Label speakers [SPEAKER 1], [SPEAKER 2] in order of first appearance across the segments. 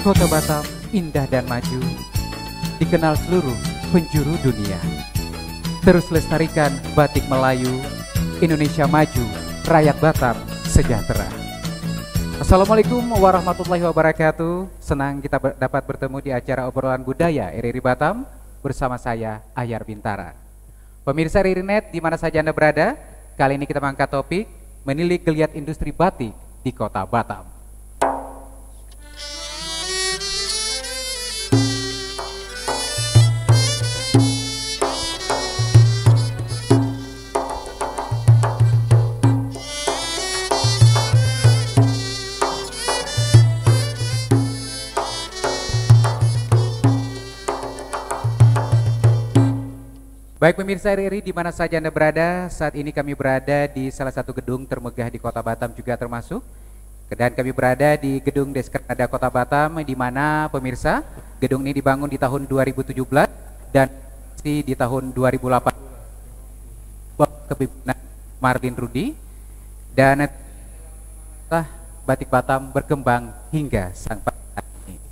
[SPEAKER 1] Kota Batam indah dan maju, dikenal seluruh penjuru dunia. Terus lestarikan batik Melayu, Indonesia maju, rakyat Batam sejahtera. Assalamualaikum warahmatullahi wabarakatuh. Senang kita dapat bertemu di acara obrolan budaya RRI Batam bersama saya Ayar Bintara. Pemirsa RRI Net di mana saja Anda berada, kali ini kita mengangkat topik menilik geliat industri batik di Kota Batam. Baik pemirsa RRI di mana saja Anda berada, saat ini kami berada di salah satu gedung termegah di Kota Batam juga termasuk. Dan kami berada di gedung Deskranada Kota Batam di mana pemirsa gedung ini dibangun di tahun 2017 dan di tahun 2008 kepemimpinan Marlin Rudi, dan batik Batam berkembang hingga sampai saat ini.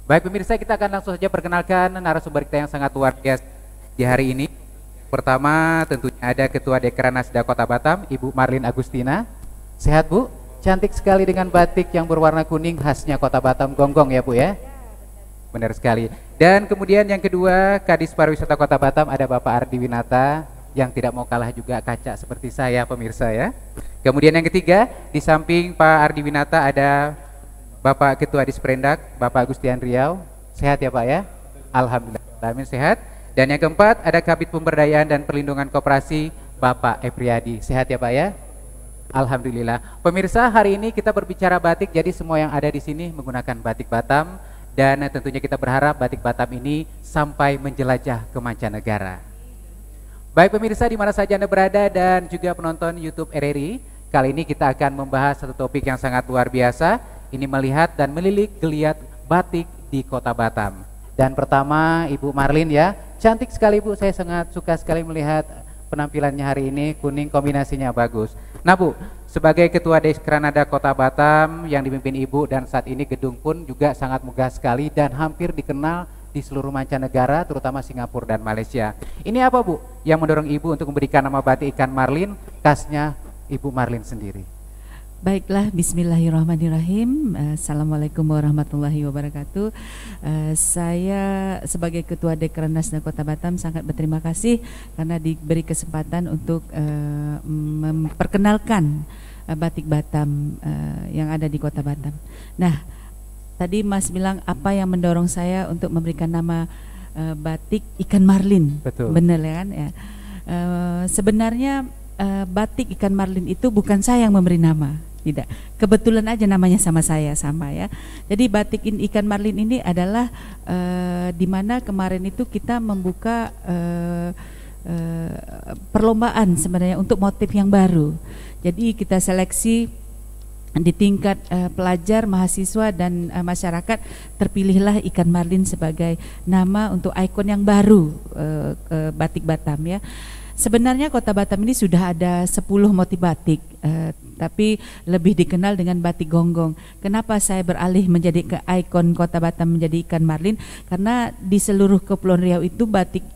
[SPEAKER 1] Baik pemirsa, kita akan langsung saja perkenalkan narasumber kita yang sangat luar biasa di hari ini. Pertama tentunya ada Ketua Dekranasda Kota Batam, Ibu Marlin Agustina. Sehat Bu? Cantik sekali dengan batik yang berwarna kuning khasnya Kota Batam, gonggong ya Bu ya? Benar sekali. Dan kemudian yang kedua, Kadis Pariwisata Kota Batam ada Bapak Ardi Winata yang tidak mau kalah juga kaca seperti saya pemirsa ya. Kemudian yang ketiga, di samping Pak Ardi Winata ada Bapak Ketua Disprendak, Bapak Agustian Riau. Sehat ya Pak ya? Alhamdulillah, amin sehat. Dan yang keempat ada Kabid Pemberdayaan dan Perlindungan Koperasi Bapak Epriadi. Sehat ya Pak ya? Alhamdulillah. Pemirsa, hari ini kita berbicara batik, jadi semua yang ada di sini menggunakan batik Batam, dan tentunya kita berharap batik Batam ini sampai menjelajah ke mancanegara. Baik pemirsa di mana saja Anda berada dan juga penonton YouTube RRI, kali ini kita akan membahas satu topik yang sangat luar biasa. Ini melihat dan melilik geliat batik di Kota Batam. Dan pertama Ibu Marlin ya, cantik sekali Bu, saya sangat suka sekali melihat penampilannya hari ini, kuning kombinasinya bagus. Nah Bu, sebagai Ketua Deskranada Kota Batam yang dipimpin Ibu dan saat ini gedung pun juga sangat megah sekali dan hampir dikenal di seluruh mancanegara terutama Singapura dan Malaysia. Ini apa Bu yang mendorong Ibu untuk memberikan nama batik ikan marlin khasnya Ibu Marlin sendiri?
[SPEAKER 2] Baiklah, bismillahirrahmanirrahim. Assalamualaikum warahmatullahi wabarakatuh. Saya sebagai Ketua Dekranasda Kota Batam sangat berterima kasih karena diberi kesempatan untuk memperkenalkan batik Batam yang ada di Kota Batam. Nah, tadi Mas bilang apa yang mendorong saya untuk memberikan nama batik ikan marlin.
[SPEAKER 1] Betul.
[SPEAKER 2] Benar kan ya? Sebenarnya batik ikan marlin itu bukan saya yang memberi nama. Tidak, kebetulan aja namanya sama saya sama ya. Jadi batik ikan marlin ini adalah di mana kemarin itu kita membuka perlombaan sebenarnya untuk motif yang baru. Jadi kita seleksi di tingkat pelajar, mahasiswa dan masyarakat, terpilihlah ikan marlin sebagai nama untuk ikon yang baru batik Batam ya. Sebenarnya Kota Batam ini sudah ada 10 motif batik, tapi lebih dikenal dengan batik gonggong. Kenapa saya beralih menjadi ke ikon Kota Batam menjadi ikan marlin? Karena di seluruh Kepulauan Riau itu batik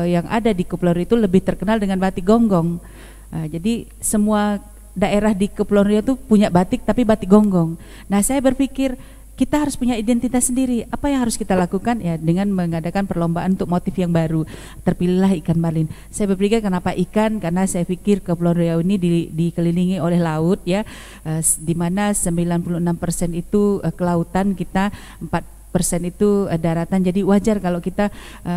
[SPEAKER 2] yang ada di Kepulauan Riau itu lebih terkenal dengan batik gonggong. Jadi semua daerah di Kepulauan Riau itu punya batik tapi batik gonggong. Nah saya berpikir kita harus punya identitas sendiri. Apa yang harus kita lakukan ya dengan mengadakan perlombaan untuk motif yang baru. Terpilihlah ikan marlin. Saya berpikir kenapa ikan? Karena saya pikir Kepulauan Riau ini dikelilingi oleh laut ya, di mana 96% itu kelautan, kita 4% itu daratan. Jadi wajar kalau kita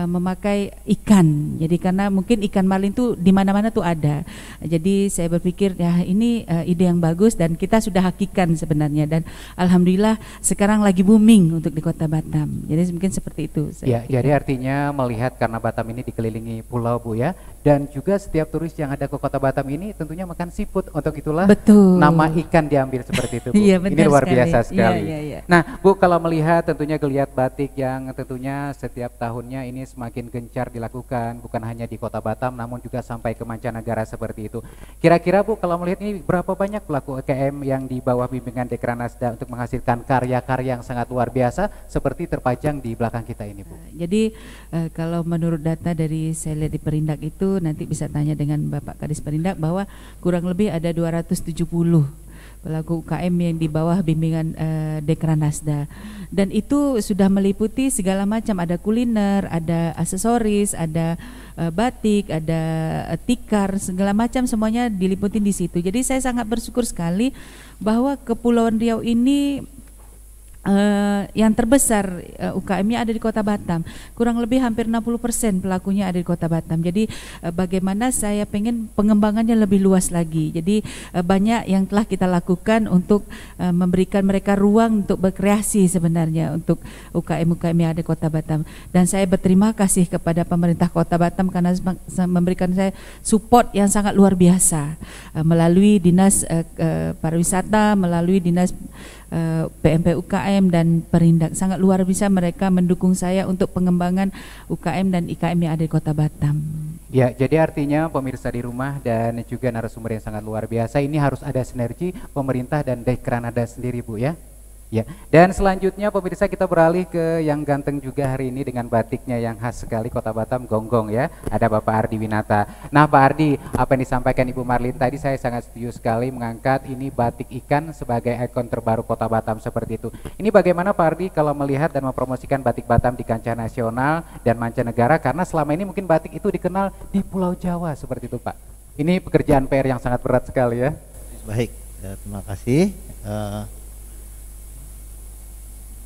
[SPEAKER 2] memakai ikan. Jadi karena mungkin ikan marlin itu di mana-mana tuh ada. Jadi saya berpikir ya ini ide yang bagus dan kita sudah hakikan sebenarnya, dan alhamdulillah sekarang lagi booming untuk di Kota Batam. Jadi mungkin seperti itu.
[SPEAKER 1] Ya, jadi artinya melihat karena Batam ini dikelilingi pulau Bu ya, dan juga setiap turis yang ada ke Kota Batam ini tentunya makan seafood, untuk itulah
[SPEAKER 2] betul,
[SPEAKER 1] nama ikan diambil seperti itu Bu.
[SPEAKER 2] Iya,
[SPEAKER 1] ini luar
[SPEAKER 2] sekali.
[SPEAKER 1] Biasa sekali.
[SPEAKER 2] Iya.
[SPEAKER 1] Nah Bu, kalau melihat tentunya geliat batik yang tentunya setiap tahunnya ini semakin gencar dilakukan, bukan hanya di Kota Batam namun juga sampai ke mancanegara seperti itu. Kira-kira Bu, kalau melihat ini berapa banyak pelaku UKM yang di bawah bimbingan Dekranasda untuk menghasilkan karya-karya yang sangat luar biasa seperti terpajang di belakang kita ini Bu?
[SPEAKER 2] Jadi kalau menurut data dari saya lihat di Perindak itu, nanti bisa tanya dengan Bapak Kadis Perindak, bahwa kurang lebih ada 270 pelaku UKM yang di bawah bimbingan Dekranasda, dan itu sudah meliputi segala macam, ada kuliner, ada aksesoris, ada batik, ada tikar, segala macam, semuanya diliputi di situ. Jadi saya sangat bersyukur sekali bahwa Kepulauan Riau ini yang terbesar UKM-nya ada di Kota Batam, kurang lebih hampir 60% pelakunya ada di Kota Batam. Jadi bagaimana saya pengen pengembangannya lebih luas lagi. Jadi banyak yang telah kita lakukan untuk memberikan mereka ruang untuk berkreasi sebenarnya untuk UKM-UKM yang ada di Kota Batam. Dan saya berterima kasih kepada pemerintah Kota Batam karena memberikan saya support yang sangat luar biasa melalui Dinas Pariwisata, melalui Dinas PMP UKM dan Perindak. Sangat luar biasa mereka mendukung saya untuk pengembangan UKM dan IKM yang ada di Kota Batam.
[SPEAKER 1] Ya, jadi artinya pemirsa di rumah dan juga narasumber yang sangat luar biasa, ini harus ada sinergi pemerintah dan Dekranasda sendiri Bu ya. Ya, dan selanjutnya pemirsa kita beralih ke yang ganteng juga hari ini dengan batiknya yang khas sekali Kota Batam, gonggong ya. Ada Bapak Ardi Winata. Nah Pak Ardi, apa yang disampaikan Ibu Marlin tadi saya sangat setuju sekali mengangkat ini batik ikan sebagai ikon terbaru Kota Batam seperti itu. Ini bagaimana Pak Ardi kalau melihat dan mempromosikan batik Batam di kancah nasional dan mancanegara, karena selama ini mungkin batik itu dikenal di Pulau Jawa seperti itu Pak. Ini pekerjaan PR yang sangat berat sekali ya.
[SPEAKER 3] Baik, terima kasih.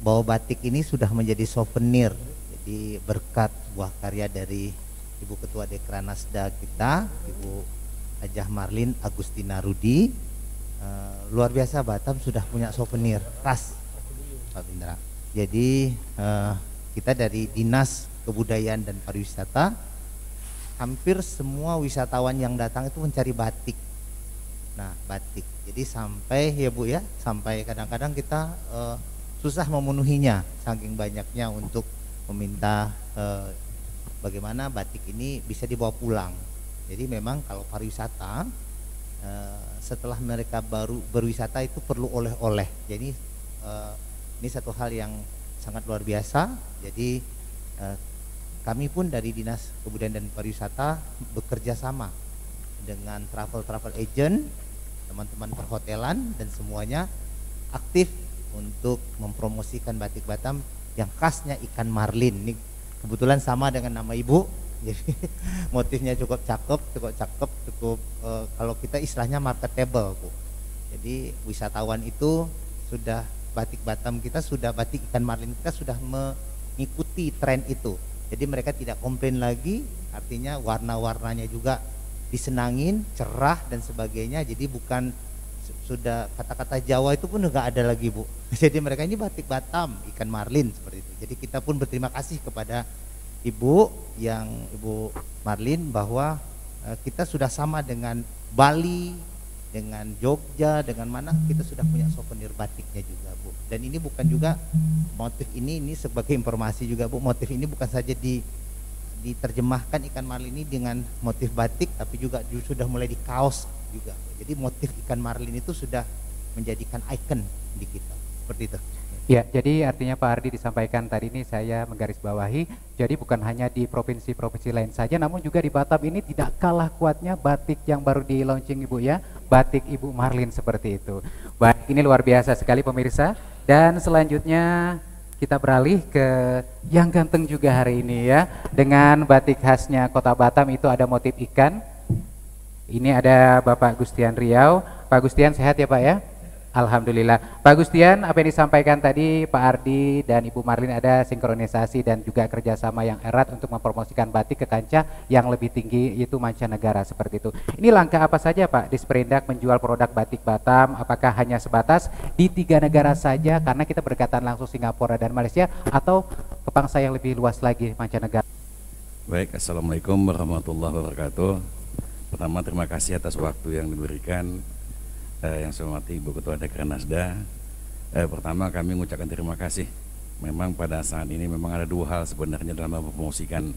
[SPEAKER 3] Bahwa batik ini sudah menjadi souvenir, jadi berkat sebuah karya dari Ibu Ketua Dekranasda kita, Ibu Hajah Marlin Agustina Rudi. Luar biasa, Batam sudah punya souvenir khas Pak Indra. Jadi kita dari Dinas Kebudayaan dan Pariwisata, hampir semua wisatawan yang datang itu mencari batik. Nah batik, jadi sampai ya Bu ya, sampai kadang-kadang kita susah memenuhinya saking banyaknya untuk meminta bagaimana batik ini bisa dibawa pulang. Jadi memang kalau pariwisata setelah mereka baru berwisata itu perlu oleh-oleh. Jadi ini satu hal yang sangat luar biasa. Jadi kami pun dari Dinas Kebudayaan dan Pariwisata bekerja sama dengan travel agent, teman-teman perhotelan dan semuanya aktif untuk mempromosikan batik Batam yang khasnya ikan marlin. Ini kebetulan sama dengan nama Ibu, jadi motifnya cukup cakep, cukup kalau kita istilahnya marketable Bu. Jadi wisatawan itu sudah batik Batam kita, sudah batik ikan marlin kita sudah mengikuti tren itu. Jadi mereka tidak komplain lagi, artinya warna-warnanya juga disenangin, cerah dan sebagainya. Jadi bukan sudah kata-kata Jawa itu pun nggak ada lagi Bu. Jadi mereka ini batik Batam, ikan marlin seperti itu. Jadi kita pun berterima kasih kepada Ibu Marlin bahwa kita sudah sama dengan Bali, dengan Jogja, dengan mana kita sudah punya souvenir batiknya juga Bu. Dan ini bukan juga motif ini sebagai informasi juga Bu, motif ini bukan saja diterjemahkan ikan marlin ini dengan motif batik, tapi juga sudah mulai di kaos juga. Jadi motif ikan marlin itu sudah menjadikan ikon di kita seperti itu.
[SPEAKER 1] Ya, jadi artinya Pak Ardi disampaikan tadi ini saya menggarisbawahi, jadi bukan hanya di provinsi-provinsi lain saja, namun juga di Batam ini tidak kalah kuatnya batik yang baru di launching Ibu ya, batik Ibu Marlin seperti itu. Baik, ini luar biasa sekali pemirsa. Dan selanjutnya kita beralih ke yang ganteng juga hari ini ya, dengan batik khasnya Kota Batam itu ada motif ikan. Ini ada Bapak Gustian Riau. Pak Gustian sehat ya Pak ya? Alhamdulillah. Pak Gustian, apa yang disampaikan tadi Pak Ardi dan Ibu Marlin ada sinkronisasi dan juga kerjasama yang erat untuk mempromosikan batik ke kancah yang lebih tinggi, yaitu mancanegara seperti itu. Ini langkah apa saja Pak Disperindak menjual produk batik Batam? Apakah hanya sebatas di 3 negara saja karena kita berdekatan langsung Singapura dan Malaysia, atau ke bangsa yang lebih luas lagi mancanegara?
[SPEAKER 4] Baik, Assalamualaikum warahmatullahi wabarakatuh. Pertama terima kasih atas waktu yang diberikan yang saya hormati Ibu Ketua Dekranasda. Pertama kami mengucapkan terima kasih Memang pada saat ini memang ada dua hal sebenarnya dalam mempromosikan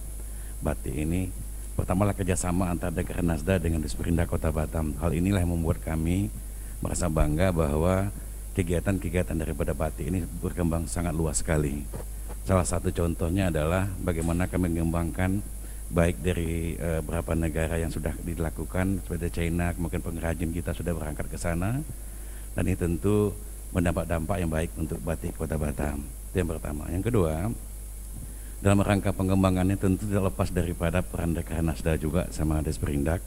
[SPEAKER 4] batik ini. Pertama adalah kerjasama antara Dekranasda dengan Disperindak Kota Batam. Hal inilah yang membuat kami merasa bangga bahwa kegiatan-kegiatan daripada batik ini berkembang sangat luas sekali. Salah satu contohnya adalah bagaimana kami mengembangkan baik dari beberapa negara yang sudah dilakukan seperti China, kemudian pengrajin kita sudah berangkat ke sana, dan ini tentu mendapat dampak yang baik untuk batik Kota Batam. Itu yang pertama. Yang kedua, dalam rangka pengembangannya tentu tidak lepas daripada peran Dekranasda juga sama Disperindak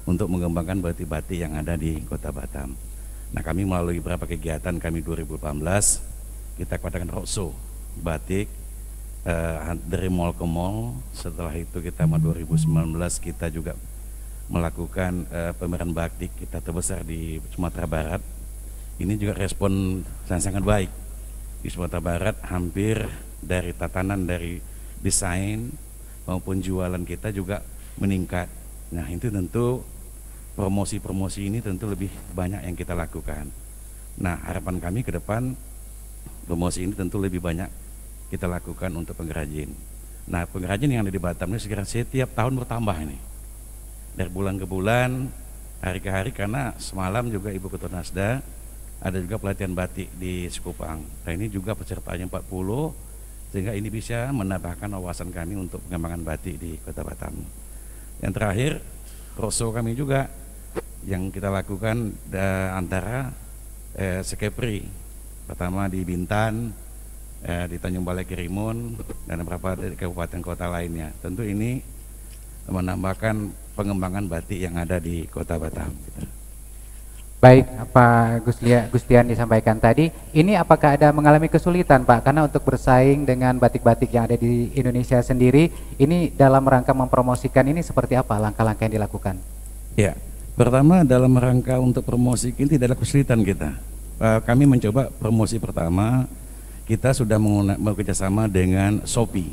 [SPEAKER 4] untuk mengembangkan batik-batik yang ada di Kota Batam. Nah, kami melalui beberapa kegiatan kami 2018 kita katakan roadshow batik dari mall ke mall. Setelah itu kita 2019 kita juga melakukan pameran batik kita terbesar di Sumatera Barat. Ini juga respon sangat baik di Sumatera Barat, hampir dari tatanan, dari desain maupun jualan kita juga meningkat. Nah, itu tentu promosi-promosi ini tentu lebih banyak yang kita lakukan. Nah, harapan kami ke depan promosi ini tentu lebih banyak kita lakukan untuk pengrajin. Nah, pengrajin yang ada di Batam ini sekarang setiap tahun bertambah ini, dari bulan ke bulan, hari ke hari, karena semalam juga Ibu Ketua Nasda ada juga pelatihan batik di Sekupang. Nah, ini juga pesertanya 40, sehingga ini bisa menambahkan wawasan kami untuk pengembangan batik di Kota Batam. Yang terakhir, roadshow kami juga yang kita lakukan antara Sekepri, pertama di Bintan, di Tanjung Balai Kerimun, dan beberapa dari kabupaten kota lainnya. Tentu ini menambahkan pengembangan batik yang ada di Kota Batam.
[SPEAKER 1] Baik, Pak Gustian disampaikan tadi, ini apakah ada mengalami kesulitan Pak? Karena untuk bersaing dengan batik-batik yang ada di Indonesia sendiri, ini dalam rangka mempromosikan ini seperti apa langkah-langkah yang dilakukan?
[SPEAKER 4] Ya, pertama dalam rangka untuk promosi ini tidak ada kesulitan kita. Kami mencoba promosi pertama, kita sudah bekerjasama dengan Shopee.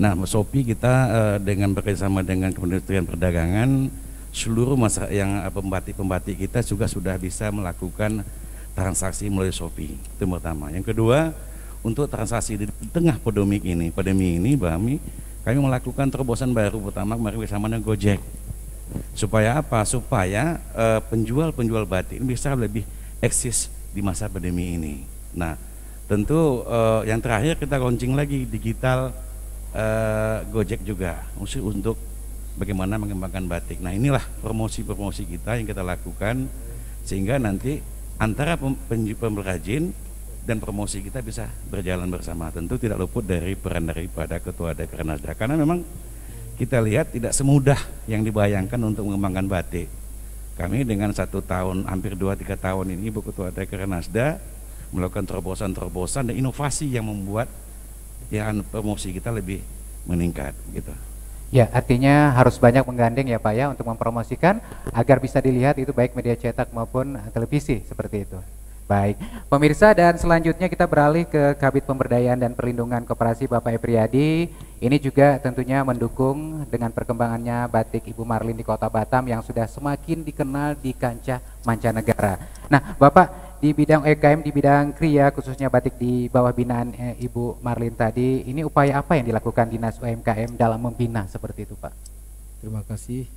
[SPEAKER 4] Nah, Shopee kita dengan bekerjasama dengan Kementerian Perdagangan, seluruh masa yang pembatik-pembatik kita juga sudah bisa melakukan transaksi melalui Shopee. Itu pertama. Yang kedua, untuk transaksi di tengah pandemi ini kami melakukan terobosan baru. Pertama kemarin bersama dengan Gojek. Supaya apa? Supaya penjual-penjual batik ini bisa lebih eksis di masa pandemi ini. Nah, tentu yang terakhir kita launching lagi digital Gojek juga untuk bagaimana mengembangkan batik. Nah, inilah promosi-promosi kita yang kita lakukan sehingga nanti antara pengrajin dan promosi kita bisa berjalan bersama. Tentu tidak luput dari peran daripada Ketua Dekranasda, karena memang kita lihat tidak semudah yang dibayangkan untuk mengembangkan batik. Kami dengan 1 tahun, hampir 2-3 tahun ini Ibu Ketua Dekranasda melakukan terobosan-terobosan dan inovasi yang membuat promosi kita lebih meningkat gitu.
[SPEAKER 1] Ya, artinya harus banyak menggandeng ya Pak ya untuk mempromosikan agar bisa dilihat itu baik media cetak maupun televisi seperti itu. Baik, pemirsa, dan selanjutnya kita beralih ke Kabid Pemberdayaan dan Perlindungan Koperasi Bapak Epriyadi. Ini juga tentunya mendukung dengan perkembangannya batik Ibu Marlin di Kota Batam yang sudah semakin dikenal di kancah mancanegara. Nah, Bapak di bidang UMKM, di bidang kriya, khususnya batik di bawah binaan Ibu Marlin tadi, ini upaya apa yang dilakukan Dinas UMKM dalam membina seperti itu Pak?
[SPEAKER 5] Terima kasih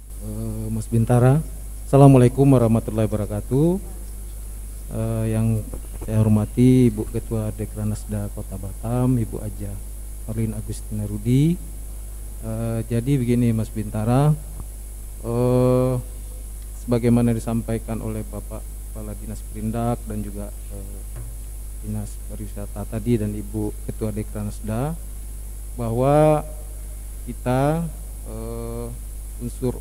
[SPEAKER 5] Mas Bintara. Assalamualaikum warahmatullahi wabarakatuh. Yang saya hormati Ibu Ketua Dekranasda Kota Batam, Ibu Aja Marlin Agustina Rudi. Jadi begini Mas Bintara, sebagaimana disampaikan oleh Bapak Kepala Dinas Perindak dan juga Dinas Pariwisata tadi dan Ibu Ketua Dekranasda, bahwa kita unsur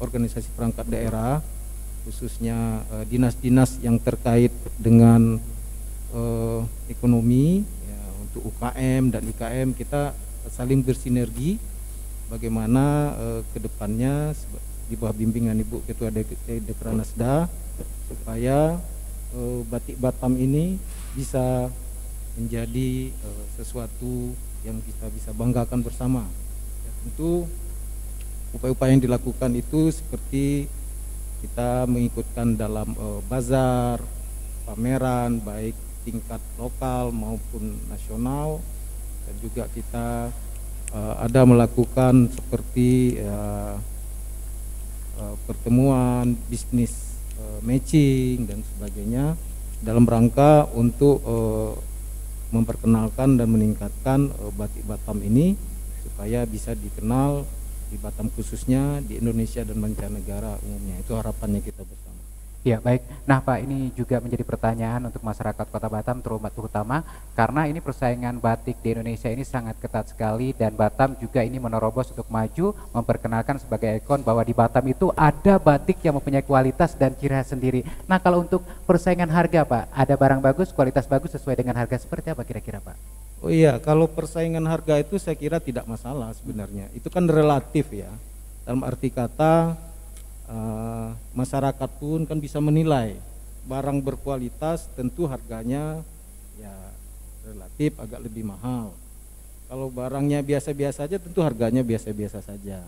[SPEAKER 5] organisasi perangkat daerah khususnya dinas-dinas yang terkait dengan ekonomi ya, untuk UKM dan IKM kita saling bersinergi bagaimana kedepannya di bawah bimbingan Ibu Ketua Dekranasda supaya batik Batam ini bisa menjadi sesuatu yang kita bisa banggakan bersama. Ya, tentu upaya-upaya yang dilakukan itu seperti kita mengikutkan dalam bazar, pameran, baik tingkat lokal maupun nasional, dan juga kita ada melakukan seperti pertemuan bisnis matching dan sebagainya dalam rangka untuk memperkenalkan dan meningkatkan batik Batam ini supaya bisa dikenal di Batam khususnya, di Indonesia dan mancanegara umumnya. Itu harapannya kita bersama.
[SPEAKER 1] Ya, baik. Nah Pak, ini juga menjadi pertanyaan untuk masyarakat Kota Batam terutama karena ini persaingan batik di Indonesia ini sangat ketat sekali, dan Batam juga ini menerobos untuk maju memperkenalkan sebagai ikon bahwa di Batam itu ada batik yang mempunyai kualitas dan ciri khas sendiri. Nah kalau untuk persaingan harga Pak, ada barang bagus, kualitas bagus sesuai dengan harga seperti apa kira-kira Pak?
[SPEAKER 5] Oh iya, kalau persaingan harga itu saya kira tidak masalah sebenarnya. Itu kan relatif ya. Dalam arti kata masyarakat pun kan bisa menilai barang berkualitas, tentu harganya ya relatif agak lebih mahal. Kalau barangnya biasa-biasa saja, tentu harganya biasa-biasa saja.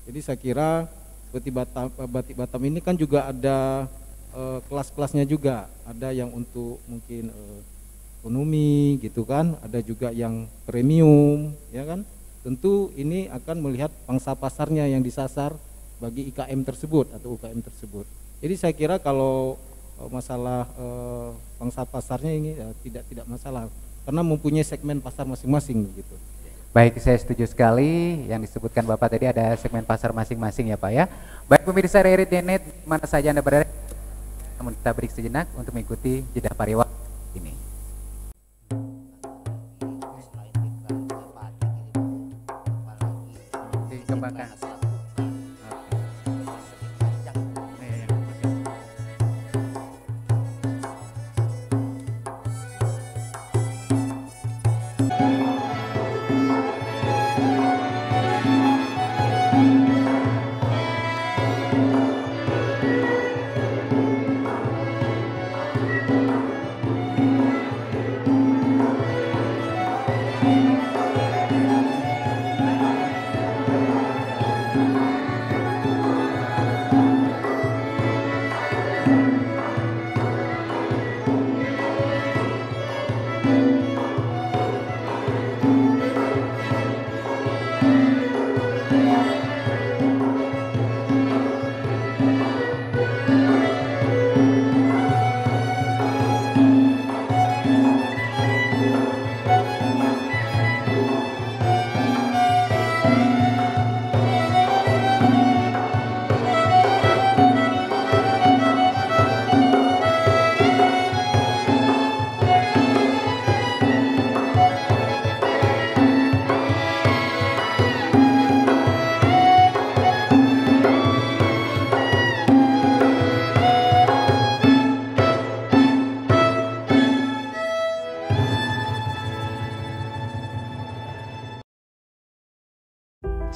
[SPEAKER 5] Jadi saya kira seperti batik Batam ini kan juga ada kelas-kelasnya juga. Ada yang untuk mungkin ekonomi gitu kan, ada juga yang premium ya kan. Tentu ini akan melihat pangsa pasarnya yang disasar bagi IKM tersebut atau UKM tersebut. Jadi saya kira kalau masalah pangsa pasarnya ini tidak masalah karena mempunyai segmen pasar masing-masing begitu.
[SPEAKER 1] Baik, saya setuju sekali yang disebutkan Bapak tadi, ada segmen pasar masing-masing ya Pak ya. Baik pemirsa RRI.net, mana saja Anda berada, namun kita break sejenak untuk mengikuti jeda pariwara ini. Dikembangkan.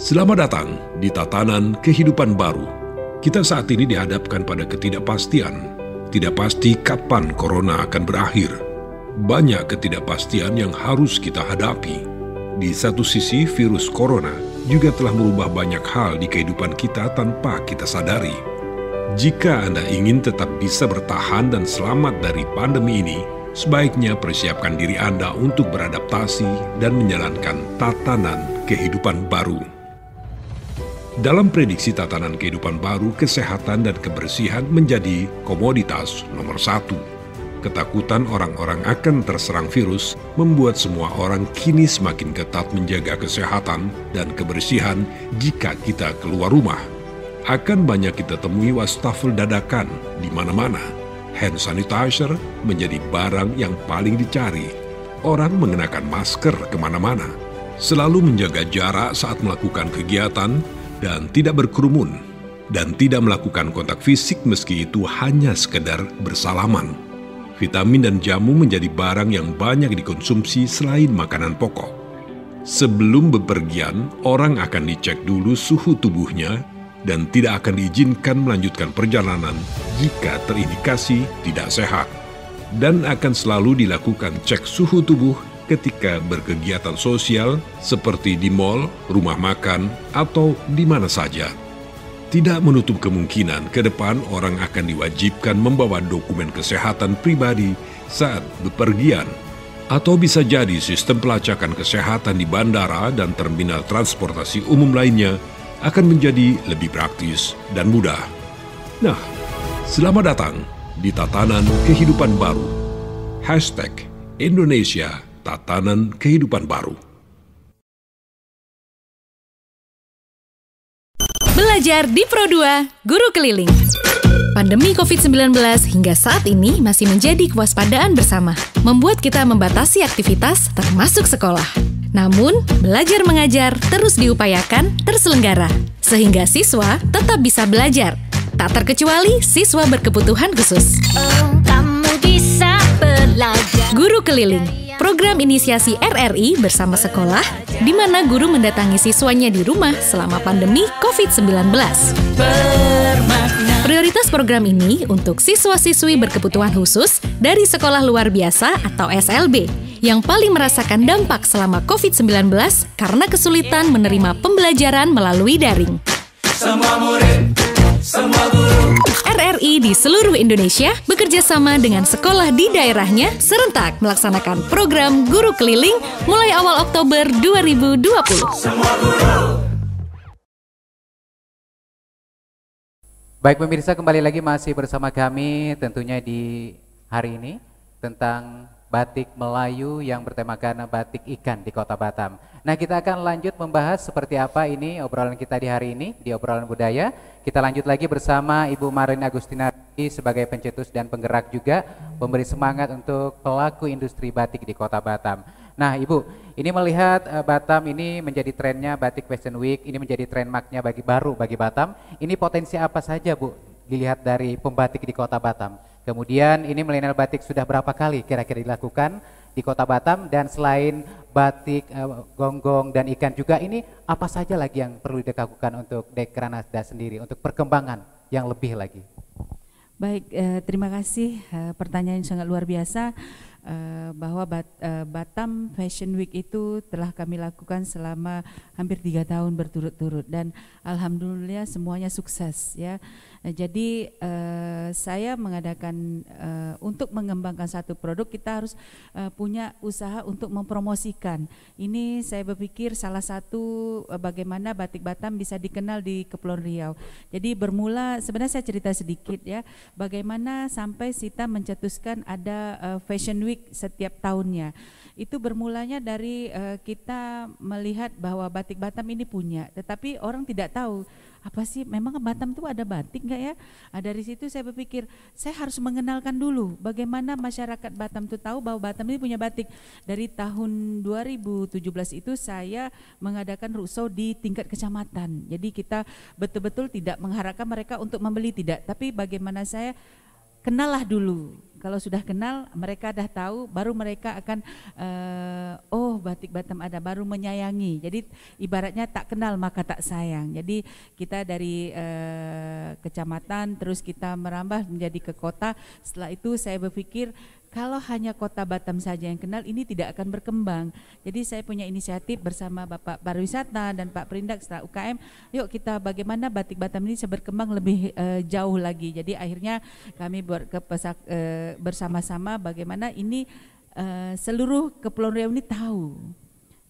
[SPEAKER 6] Selamat datang di tatanan kehidupan baru. Kita saat ini dihadapkan pada ketidakpastian. Tidak pasti kapan corona akan berakhir. Banyak ketidakpastian yang harus kita hadapi. Di satu sisi, virus corona juga telah merubah banyak hal di kehidupan kita tanpa kita sadari. Jika Anda ingin tetap bisa bertahan dan selamat dari pandemi ini, sebaiknya persiapkan diri Anda untuk beradaptasi dan menjalankan tatanan kehidupan baru. Dalam prediksi tatanan kehidupan baru, kesehatan dan kebersihan menjadi komoditas nomor 1. Ketakutan orang-orang akan terserang virus membuat semua orang kini semakin ketat menjaga kesehatan dan kebersihan jika kita keluar rumah. Akan banyak kita temui wastafel dadakan di mana-mana. Hand sanitizer menjadi barang yang paling dicari. Orang mengenakan masker kemana-mana. Selalu menjaga jarak saat melakukan kegiatan dan tidak berkerumun, dan tidak melakukan kontak fisik meski itu hanya sekedar bersalaman. Vitamin dan jamu menjadi barang yang banyak dikonsumsi selain makanan pokok. Sebelum bepergian, orang akan dicek dulu suhu tubuhnya dan tidak akan diizinkan melanjutkan perjalanan jika terindikasi tidak sehat. Dan akan selalu dilakukan cek suhu tubuh ketika berkegiatan sosial seperti di mal, rumah makan, atau di mana saja. Tidak menutup kemungkinan ke depan orang akan diwajibkan membawa dokumen kesehatan pribadi saat bepergian. Atau bisa jadi sistem pelacakan kesehatan di bandara dan terminal transportasi umum lainnya akan menjadi lebih praktis dan mudah. Nah, selamat datang di Tatanan Kehidupan Baru. #Indonesia Tatanan Kehidupan Baru.
[SPEAKER 7] Belajar di Pro2 Guru Keliling. Pandemi COVID-19 hingga saat ini masih menjadi kewaspadaan bersama, membuat kita membatasi aktivitas termasuk sekolah. Namun, belajar mengajar terus diupayakan terselenggara, sehingga siswa tetap bisa belajar, tak terkecuali siswa berkebutuhan khusus.
[SPEAKER 8] Kamu bisa belajar.
[SPEAKER 7] Guru Keliling, program inisiasi RRI bersama sekolah, di mana guru mendatangi siswanya di rumah selama pandemi COVID-19. Prioritas program ini untuk siswa-siswi berkebutuhan khusus dari sekolah luar biasa atau SLB yang paling merasakan dampak selama COVID-19 karena kesulitan menerima pembelajaran melalui daring.
[SPEAKER 9] Semua murid, semua guru.
[SPEAKER 7] RRI di seluruh Indonesia bekerja sama dengan sekolah di daerahnya serentak melaksanakan program Guru Keliling mulai awal Oktober 2020.
[SPEAKER 9] Semua guru.
[SPEAKER 1] Baik pemirsa, kembali lagi masih bersama kami tentunya di hari ini tentang batik Melayu yang bertemakan batik ikan di Kota Batam. Nah, kita akan lanjut membahas seperti apa ini obrolan kita di hari ini di obrolan budaya. Kita lanjut lagi bersama Ibu Marlin Agustina sebagai pencetus dan penggerak juga memberi semangat untuk pelaku industri batik di Kota Batam. Nah, Ibu, ini melihat Batam ini menjadi trennya Batik Fashion Week, ini menjadi trademarknya baru bagi Batam. Ini potensi apa saja, Bu, dilihat dari pembatik di Kota Batam? Kemudian ini milenial batik sudah berapa kali kira-kira dilakukan di Kota Batam, dan selain batik, gonggong dan ikan juga, ini apa saja lagi yang perlu dilakukan untuk Dekranasda sendiri untuk perkembangan yang lebih lagi?
[SPEAKER 2] Baik, terima kasih, pertanyaan yang sangat luar biasa. Bahwa Batam Fashion Week itu telah kami lakukan selama hampir 3 tahun berturut-turut, dan alhamdulillah semuanya sukses ya. Jadi saya mengadakan untuk mengembangkan satu produk, kita harus punya usaha untuk mempromosikan. Ini saya berpikir salah satu bagaimana batik Batam bisa dikenal di Kepulauan Riau. Jadi bermula, sebenarnya saya cerita sedikit ya, bagaimana sampai kita mencetuskan ada Fashion Week setiap tahunnya. Itu bermulanya dari kita melihat bahwa batik Batam ini punya, tetapi orang tidak tahu apa sih memang Batam tuh ada batik nggak ya. Dari situ saya berpikir saya harus mengenalkan dulu bagaimana masyarakat Batam tuh tahu bahwa Batam ini punya batik. Dari tahun 2017 itu saya mengadakan rukshow di tingkat kecamatan. Jadi kita betul-betul tidak mengharapkan mereka untuk membeli, tidak, tapi bagaimana saya kenallah dulu. Kalau sudah kenal, mereka dah tahu, baru mereka akan oh batik Batam ada, baru menyayangi. Jadi ibaratnya tak kenal maka tak sayang. Jadi kita dari kecamatan terus kita merambah menjadi ke kota. Setelah itu saya berpikir kalau hanya Kota Batam saja yang kenal, ini tidak akan berkembang. Jadi saya punya inisiatif bersama Bapak Pariwisata dan Pak Perindak setelah UKM, yuk kita bagaimana batik Batam ini bisa berkembang lebih jauh lagi. Jadi akhirnya kami bersama-sama bagaimana ini seluruh Kepulauan Riau ini tahu.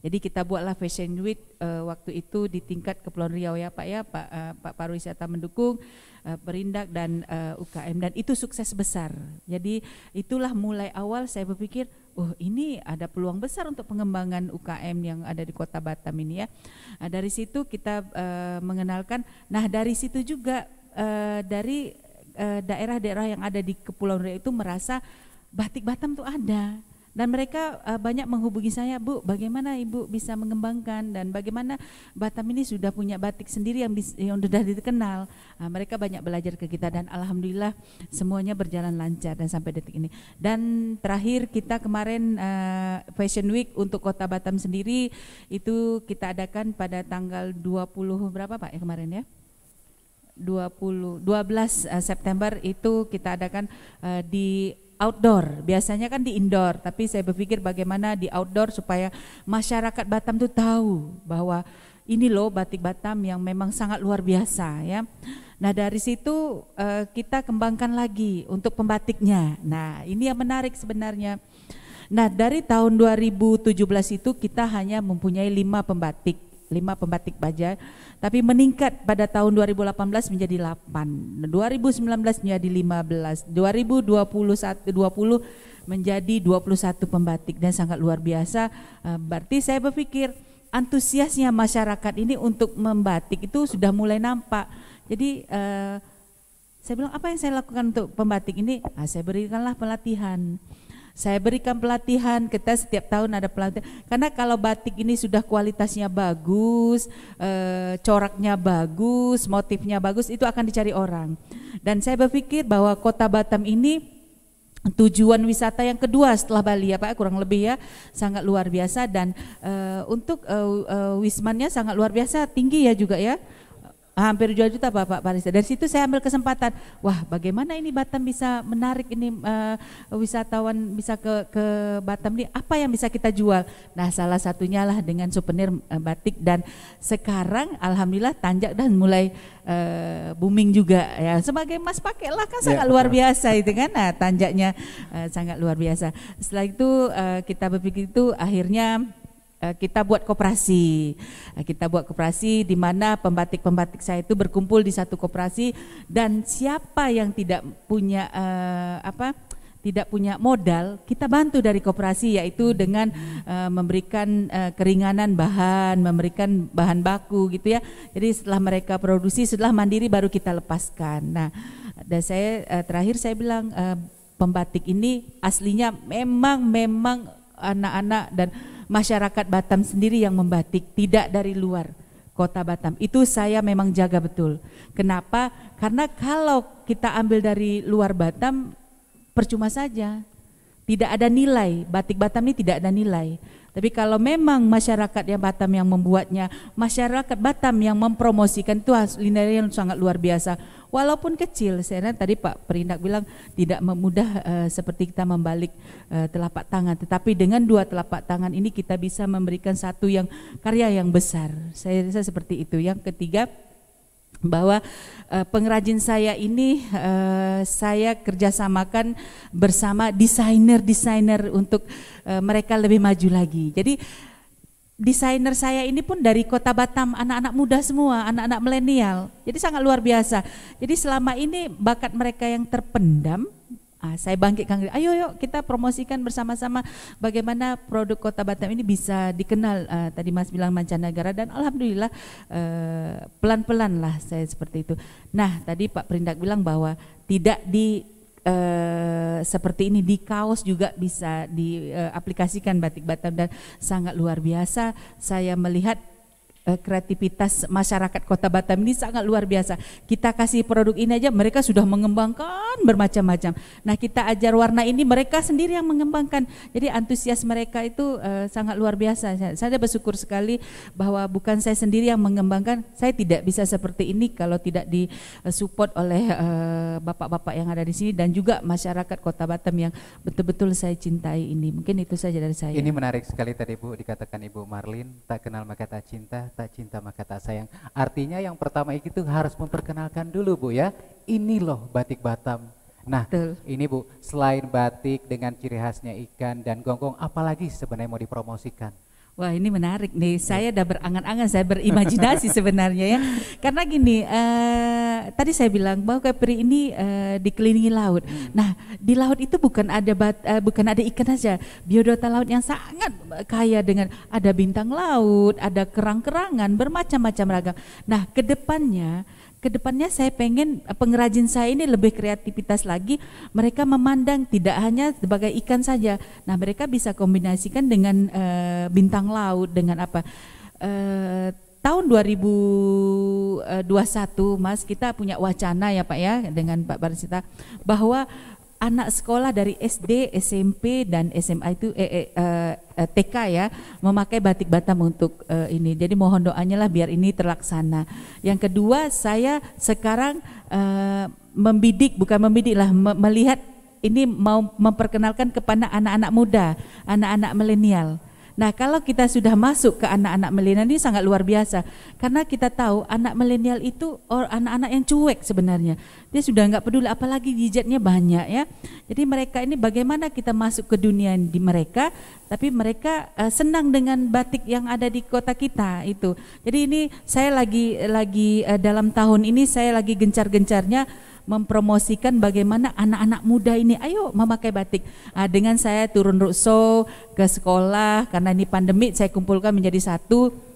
[SPEAKER 2] Jadi kita buatlah Fashion Week waktu itu di tingkat Kepulauan Riau ya Pak ya, Pak Pariwisata mendukung, Perindak dan UKM, dan itu sukses besar. Jadi itulah mulai awal saya berpikir, oh ini ada peluang besar untuk pengembangan UKM yang ada di Kota Batam ini ya. Dari situ kita mengenalkan, nah dari situ juga dari daerah-daerah yang ada di Kepulauan Riau itu merasa batik Batam tuh ada. Dan mereka banyak menghubungi saya, Bu, bagaimana Ibu bisa mengembangkan dan bagaimana Batam ini sudah punya batik sendiri yang sudah dikenal. Mereka banyak belajar ke kita dan alhamdulillah semuanya berjalan lancar dan sampai detik ini. Dan terakhir kita kemarin Fashion Week untuk Kota Batam sendiri itu kita adakan pada tanggal 20 berapa Pak ya kemarin ya? 12 September itu kita adakan di outdoor. Biasanya kan di indoor, tapi saya berpikir bagaimana di outdoor supaya masyarakat Batam tuh tahu bahwa ini loh batik Batam yang memang sangat luar biasa ya. Nah dari situ kita kembangkan lagi untuk pembatiknya. Nah ini yang menarik sebenarnya. Nah dari tahun 2017 itu kita hanya mempunyai 5 pembatik baja, tapi meningkat pada tahun 2018 menjadi 8, 2019 menjadi 15, 2020 menjadi 21 pembatik dan sangat luar biasa. Berarti saya berpikir antusiasnya masyarakat ini untuk membatik itu sudah mulai nampak. Jadi saya bilang apa yang saya lakukan untuk pembatik ini? Saya berikanlah pelatihan. Saya berikan pelatihan, kita setiap tahun ada pelatihan. Karena kalau batik ini sudah kualitasnya bagus, coraknya bagus, motifnya bagus, itu akan dicari orang. Dan saya berpikir bahwa Kota Batam ini tujuan wisata yang kedua setelah Bali ya Pak, kurang lebih ya, sangat luar biasa. Dan untuk wismannya sangat luar biasa, tinggi ya juga ya. Hampir 2 juta Pak Parisa. Dari situ saya ambil kesempatan, wah bagaimana ini Batam bisa menarik ini wisatawan bisa ke Batam ini, apa yang bisa kita jual? Nah salah satunya lah dengan souvenir batik, dan sekarang alhamdulillah Tanjak dan mulai booming juga ya. Sebagai mas pakailah kan sangat luar biasa itu kan. Nah Tanjaknya sangat luar biasa. Setelah itu kita berpikir itu akhirnya kita buat koperasi. Kita buat koperasi di mana pembatik-pembatik saya itu berkumpul di satu koperasi, dan siapa yang tidak punya tidak punya modal, kita bantu dari koperasi, yaitu dengan memberikan keringanan bahan, memberikan bahan baku gitu ya. Jadi setelah mereka produksi, setelah mandiri baru kita lepaskan. Nah, dan saya terakhir saya bilang pembatik ini aslinya memang anak-anak dan masyarakat Batam sendiri yang membatik, tidak dari luar Kota Batam. Itu saya memang jaga betul. Kenapa? Karena kalau kita ambil dari luar Batam percuma saja. Tidak ada nilai, batik Batam ini tidak ada nilai. Tapi kalau memang masyarakat yang Batam yang membuatnya, masyarakat Batam yang mempromosikan, itu nilainya yang sangat luar biasa. Walaupun kecil, saya tadi Pak Perindak bilang tidak mudah seperti kita membalik telapak tangan, tetapi dengan 2 telapak tangan ini kita bisa memberikan satu yang karya yang besar. Saya rasa seperti itu. Yang ketiga, bahwa pengrajin saya ini saya kerjasamakan bersama desainer untuk mereka lebih maju lagi. Jadi desainer saya ini pun dari Kota Batam, anak-anak muda semua, anak-anak milenial. Jadi sangat luar biasa. Jadi selama ini bakat mereka yang terpendam, saya bangkitkan, ayo yuk kita promosikan bersama-sama bagaimana produk Kota Batam ini bisa dikenal. Tadi Mas bilang mancanegara, dan alhamdulillah pelan-pelan lah saya seperti itu. Nah tadi Pak Perindak bilang bahwa tidak seperti ini di kaos juga bisa diaplikasikan batik Batam, dan sangat luar biasa saya melihat kreativitas masyarakat Kota Batam ini sangat luar biasa. Kita kasih produk ini aja mereka sudah mengembangkan bermacam-macam. Nah kita ajar warna ini mereka sendiri yang mengembangkan. Jadi antusias mereka itu sangat luar biasa. Saya bersyukur sekali bahwa bukan saya sendiri yang mengembangkan. Saya tidak bisa seperti ini kalau tidak disupport oleh bapak-bapak yang ada di sini, dan juga masyarakat Kota Batam yang betul-betul saya cintai ini. Mungkin itu saja dari saya.
[SPEAKER 1] Ini menarik sekali tadi Bu, dikatakan Ibu Marlin, tak kenal maka tak cinta, tak cinta maka tak sayang. Artinya yang pertama itu harus memperkenalkan dulu Bu ya, ini loh batik Batam. Nah betul. Ini Bu, selain batik dengan ciri khasnya ikan dan gonggong, apalagi sebenarnya mau dipromosikan?
[SPEAKER 2] Wah ini menarik nih, saya udah berangan-angan, saya berimajinasi sebenarnya ya. Karena gini, tadi saya bilang bahwa Kepri ini dikelilingi laut. Nah di laut itu bukan ada ikan saja, biodata laut yang sangat kaya dengan ada bintang laut, ada kerang-kerangan, bermacam-macam ragam. Nah kedepannya saya pengen pengrajin saya ini lebih kreativitas lagi. Mereka memandang tidak hanya sebagai ikan saja. Nah mereka bisa kombinasikan dengan bintang laut, dengan apa. Tahun 2021 Mas, kita punya wacana ya Pak ya, dengan Pak Barisita, bahwa anak sekolah dari SD, SMP dan SMA itu TK ya memakai batik Batam untuk ini. Jadi mohon doanya lah biar ini terlaksana. Yang kedua, saya sekarang melihat ini mau memperkenalkan kepada anak-anak muda, anak-anak milenial. Nah, kalau kita sudah masuk ke anak-anak milenial ini sangat luar biasa, karena kita tahu anak milenial itu anak-anak yang cuek sebenarnya. Dia sudah nggak peduli, apalagi gadgetnya banyak ya. Jadi mereka ini bagaimana kita masuk ke dunia di mereka, tapi mereka senang dengan batik yang ada di kota kita itu. Jadi ini saya lagi dalam tahun ini saya lagi gencar-gencarnya mempromosikan bagaimana anak-anak muda ini ayo memakai batik. Dengan saya turun roadshow ke sekolah, karena ini pandemi saya kumpulkan menjadi satu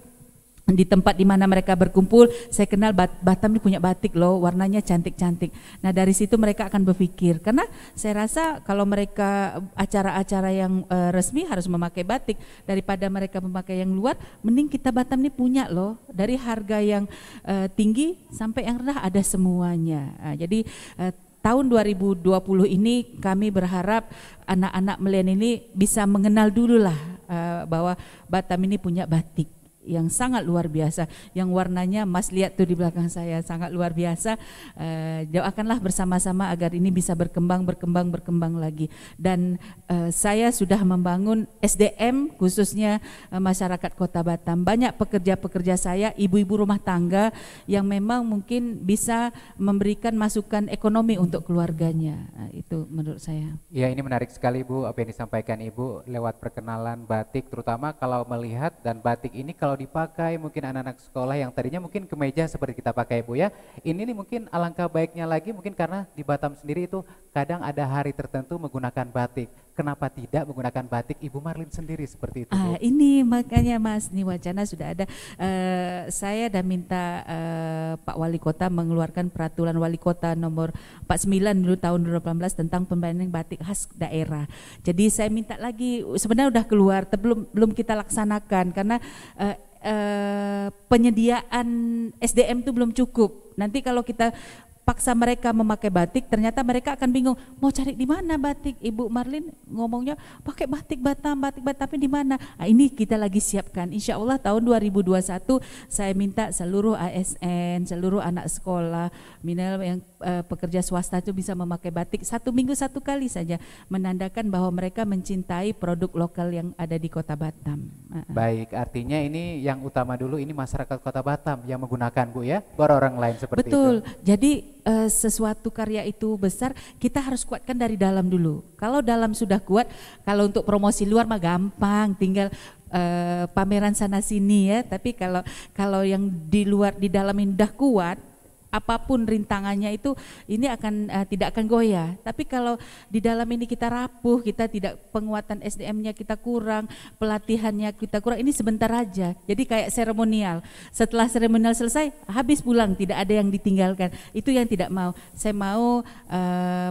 [SPEAKER 2] di tempat di mana mereka berkumpul. Saya kenal Batam ini punya batik loh, warnanya cantik-cantik. Nah dari situ mereka akan berpikir, karena saya rasa kalau mereka acara-acara yang resmi harus memakai batik, daripada mereka memakai yang luar, mending kita Batam ini punya loh, dari harga yang tinggi sampai yang rendah ada semuanya. Jadi tahun 2020 ini kami berharap anak-anak milenial ini bisa mengenal dulu lah bahwa Batam ini punya batik yang sangat luar biasa, yang warnanya Mas lihat tuh di belakang saya sangat luar biasa. Doakanlah bersama-sama agar ini bisa berkembang lagi. Dan saya sudah membangun SDM khususnya masyarakat Kota Batam. Banyak pekerja-pekerja saya, ibu-ibu rumah tangga yang memang mungkin bisa memberikan masukan ekonomi untuk keluarganya. Itu menurut saya.
[SPEAKER 1] Ya, ini menarik sekali Bu apa yang disampaikan Ibu lewat perkenalan batik, terutama kalau melihat dan batik ini kalau dipakai mungkin anak-anak sekolah yang tadinya mungkin kemeja seperti kita pakai Bu ya. Ini nih mungkin alangkah baiknya lagi mungkin karena di Batam sendiri itu kadang ada hari tertentu menggunakan batik. Kenapa tidak menggunakan batik Ibu Marlin sendiri seperti itu Bu?
[SPEAKER 2] Ini makanya Mas, ini wacana sudah ada. Saya dan minta Pak Wali Kota mengeluarkan peraturan Wali Kota nomor 49 dulu tahun 2018 tentang pembayaran batik khas daerah. Jadi saya minta lagi, sebenarnya udah keluar, tapi belum kita laksanakan karena penyediaan SDM itu belum cukup. Nanti kalau kita paksa mereka memakai batik, ternyata mereka akan bingung mau cari di mana batik. Ibu Marlin ngomongnya pakai batik Batam, tapi di mana? Nah, ini kita lagi siapkan. Insya Allah tahun 2021 saya minta seluruh ASN, seluruh anak sekolah, minimal yang pekerja swasta itu bisa memakai batik 1 minggu 1 kali saja, menandakan bahwa mereka mencintai produk lokal yang ada di Kota Batam.
[SPEAKER 1] Baik, artinya ini yang utama dulu ini masyarakat Kota Batam yang menggunakan Bu ya, baru orang lain seperti
[SPEAKER 2] Betul.
[SPEAKER 1] itu.
[SPEAKER 2] Jadi sesuatu karya itu besar, kita harus kuatkan dari dalam dulu. Kalau dalam sudah kuat, kalau untuk promosi luar mah gampang, tinggal pameran sana sini ya. Tapi kalau yang di luar di dalam ini udah kuat, apapun rintangannya itu ini akan tidak akan goyah. Tapi kalau di dalam ini kita rapuh, kita tidak, penguatan SDM-nya kita kurang, pelatihannya kita kurang, ini sebentar aja. Jadi kayak seremonial. Setelah seremonial selesai, habis pulang, tidak ada yang ditinggalkan. Itu yang tidak mau. Saya mau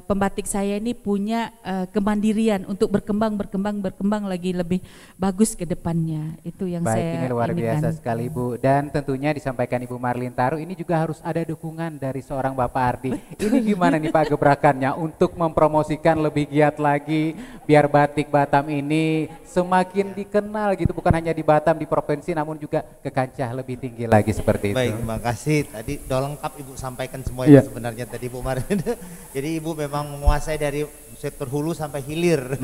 [SPEAKER 2] pembatik saya ini punya kemandirian untuk berkembang lagi lebih bagus ke depannya. Itu yang
[SPEAKER 1] baik,
[SPEAKER 2] saya
[SPEAKER 1] ini luar
[SPEAKER 2] inginkan.
[SPEAKER 1] biasa sekali Bu. Dan tentunya disampaikan Ibu Marlin Taru, ini juga harus ada dukungan dari seorang Bapak Ardi. Ini gimana nih Pak gebrakannya untuk mempromosikan lebih giat lagi biar batik Batam ini semakin dikenal gitu, bukan hanya di Batam, di provinsi, namun juga ke kancah lebih tinggi lagi seperti itu.
[SPEAKER 3] Baik, terima kasih. Tadi udah lengkap Ibu sampaikan semuanya sebenarnya tadi Bu Marlin. Jadi Ibu memang menguasai dari sektor hulu sampai hilir.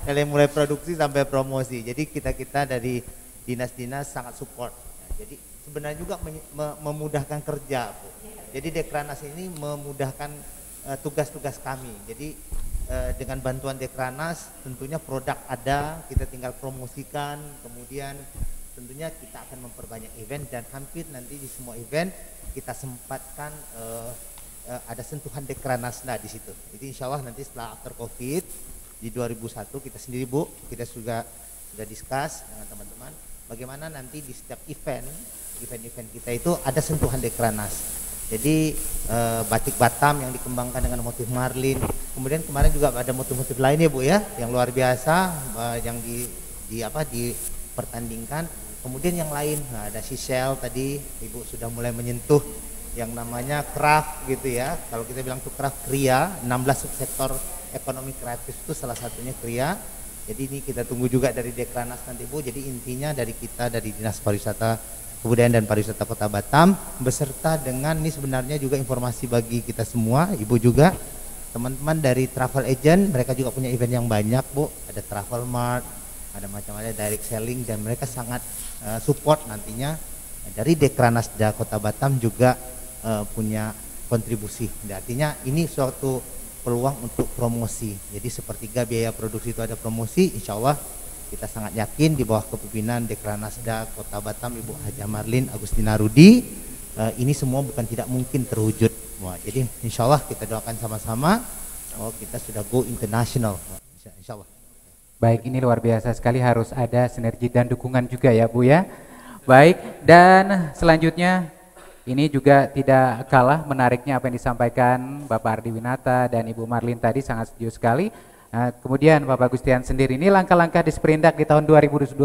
[SPEAKER 3] Dari mulai produksi sampai promosi. Jadi kita dari dinas-dinas sangat support. Jadi sebenarnya juga memudahkan kerja Bu. Jadi Dekranas ini memudahkan tugas-tugas kami. Jadi dengan bantuan Dekranas tentunya produk ada, kita tinggal promosikan, kemudian tentunya kita akan memperbanyak event dan hampir nanti di semua event kita sempatkan ada sentuhan Dekranasda di situ. Jadi insya Allah nanti setelah after COVID di 2001 kita sendiri Bu, kita sudah discuss dengan teman-teman bagaimana nanti di setiap event kita itu ada sentuhan Dekranas. Jadi batik Batam yang dikembangkan dengan motif Marlin. Kemudian kemarin juga ada motif-motif lain ya Bu ya, yang luar biasa yang dipertandingkan. Kemudian yang lain, nah, ada Seychelles tadi Ibu sudah mulai menyentuh yang namanya craft gitu ya. Kalau kita bilang tuh craft kriya, 16 subsektor ekonomi kreatif itu salah satunya kriya. Jadi ini kita tunggu juga dari Dekranas nanti Bu. Jadi intinya dari kita dari Dinas Pariwisata Kebudayaan dan Pariwisata Kota Batam beserta dengan ini sebenarnya juga informasi bagi kita semua, Ibu juga, teman-teman dari travel agent, mereka juga punya event yang banyak Bu. Ada Travel Mart, ada macam-macam direct selling, dan mereka sangat support nantinya. Dari Dekranasda Kota Batam juga punya kontribusi. Artinya ini suatu peluang untuk promosi. Jadi sepertiga biaya produksi itu ada promosi. Insya Allah kita sangat yakin di bawah kepemimpinan Dekranasda Kota Batam Ibu Hajah Marlin Agustina Rudi, ini semua bukan tidak mungkin terwujud. Wah, jadi insya Allah kita doakan sama-sama. Kita sudah go international. Insya Allah.
[SPEAKER 1] Baik, ini luar biasa sekali, harus ada sinergi dan dukungan juga ya Bu ya. Baik, dan selanjutnya ini juga tidak kalah menariknya apa yang disampaikan Bapak Ardi Winata dan Ibu Marlin tadi, sangat setuju sekali. Kemudian Bapak Gustian sendiri, ini langkah-langkah Disperindak di tahun 2021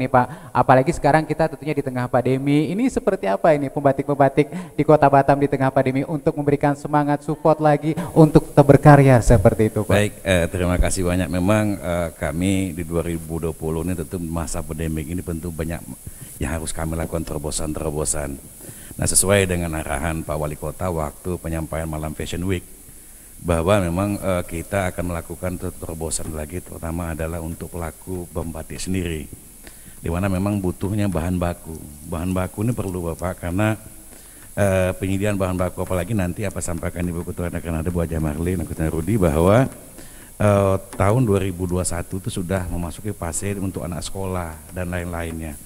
[SPEAKER 1] nih Pak. Apalagi sekarang kita tentunya di tengah pandemi, ini seperti apa ini pembatik-pembatik di Kota Batam di tengah pandemi untuk memberikan semangat support lagi untuk tetap berkarya seperti itu Pak.
[SPEAKER 4] Baik, terima kasih banyak. Memang kami di 2020 ini tentu masa pandemi ini tentu banyak yang harus kami lakukan terobosan-terobosan. Nah, sesuai dengan arahan Pak Wali Kota waktu penyampaian Malam Fashion Week, bahwa memang kita akan melakukan terobosan lagi, terutama adalah untuk pelaku pembatik sendiri, di mana memang butuhnya bahan baku. Bahan baku ini perlu Bapak, karena penyediaan bahan baku, apalagi nanti apa sampaikan Ibu Ketua Dekranasda Bu Hajah Marlin Agustina Rudi, bahwa tahun 2021 itu sudah memasuki fase untuk anak sekolah dan lain-lainnya.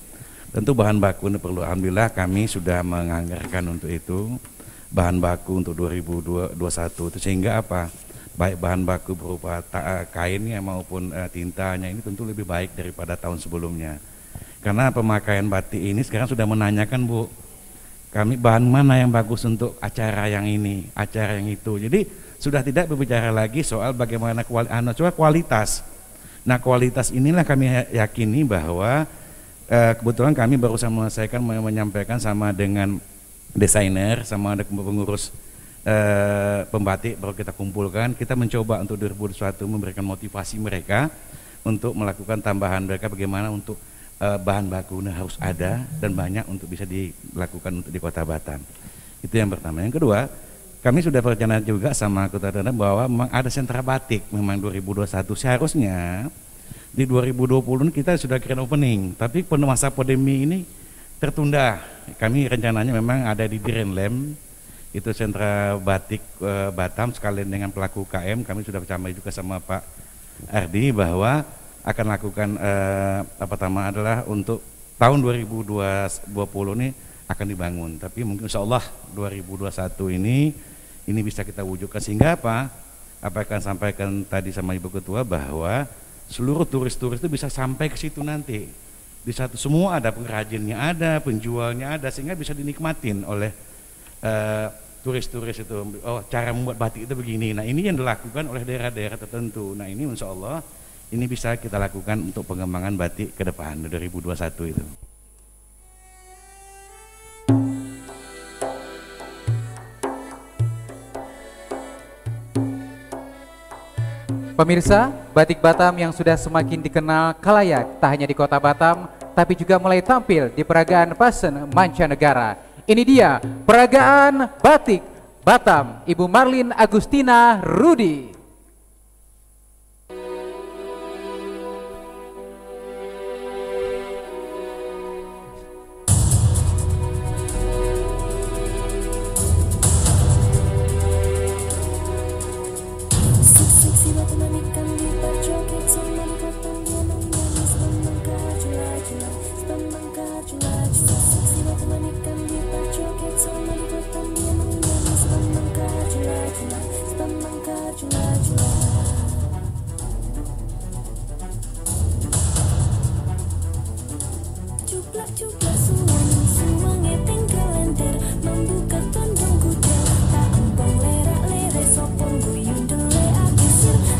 [SPEAKER 4] Tentu bahan baku ini perlu. Alhamdulillah kami sudah menganggarkan untuk itu, bahan baku untuk 2021 itu, sehingga apa, baik bahan baku berupa kainnya maupun tintanya ini tentu lebih baik daripada tahun sebelumnya. Karena pemakaian batik ini sekarang sudah menanyakan Bu, kami bahan mana yang bagus untuk acara yang ini, acara yang itu. Jadi sudah tidak berbicara lagi soal bagaimana kualitas. Nah, kualitas inilah kami yakini bahwa kebetulan kami barusan menyelesaikan menyampaikan sama dengan desainer, sama ada pengurus pembatik, baru kita kumpulkan. Kita mencoba untuk 2021 memberikan motivasi mereka untuk melakukan tambahan mereka bagaimana untuk bahan baku harus ada dan banyak untuk bisa dilakukan untuk di Kota Batam. Itu yang pertama. Yang kedua, kami sudah berencana juga sama Kota Batam bahwa memang ada sentra batik memang 2021. Seharusnya di 2020 kita sudah grand opening, tapi pada masa pandemi ini tertunda. Kami rencananya memang ada di Direnlem, itu sentra batik Batam, sekalian dengan pelaku UKM. Kami sudah bersama juga sama Pak Ardi bahwa akan lakukan pertama adalah untuk tahun 2020 ini akan dibangun. Tapi mungkin insya Allah 2021 ini bisa kita wujudkan, sehingga apa akan sampaikan tadi sama Ibu Ketua bahwa seluruh turis-turis itu bisa sampai ke situ nanti. Di satu semua ada pengrajinnya, ada penjualnya, ada, sehingga bisa dinikmatin oleh turis-turis itu. Oh, cara membuat batik itu begini. Nah, ini yang dilakukan oleh daerah-daerah tertentu. Nah, ini insya Allah ini bisa kita lakukan untuk pengembangan batik ke depan 2021 itu.
[SPEAKER 1] Pemirsa, batik Batam yang sudah semakin dikenal khalayak tak hanya di Kota Batam, tapi juga mulai tampil di peragaan fashion mancanegara. Ini dia peragaan batik Batam, Ibu Marlin Agustina Rudi.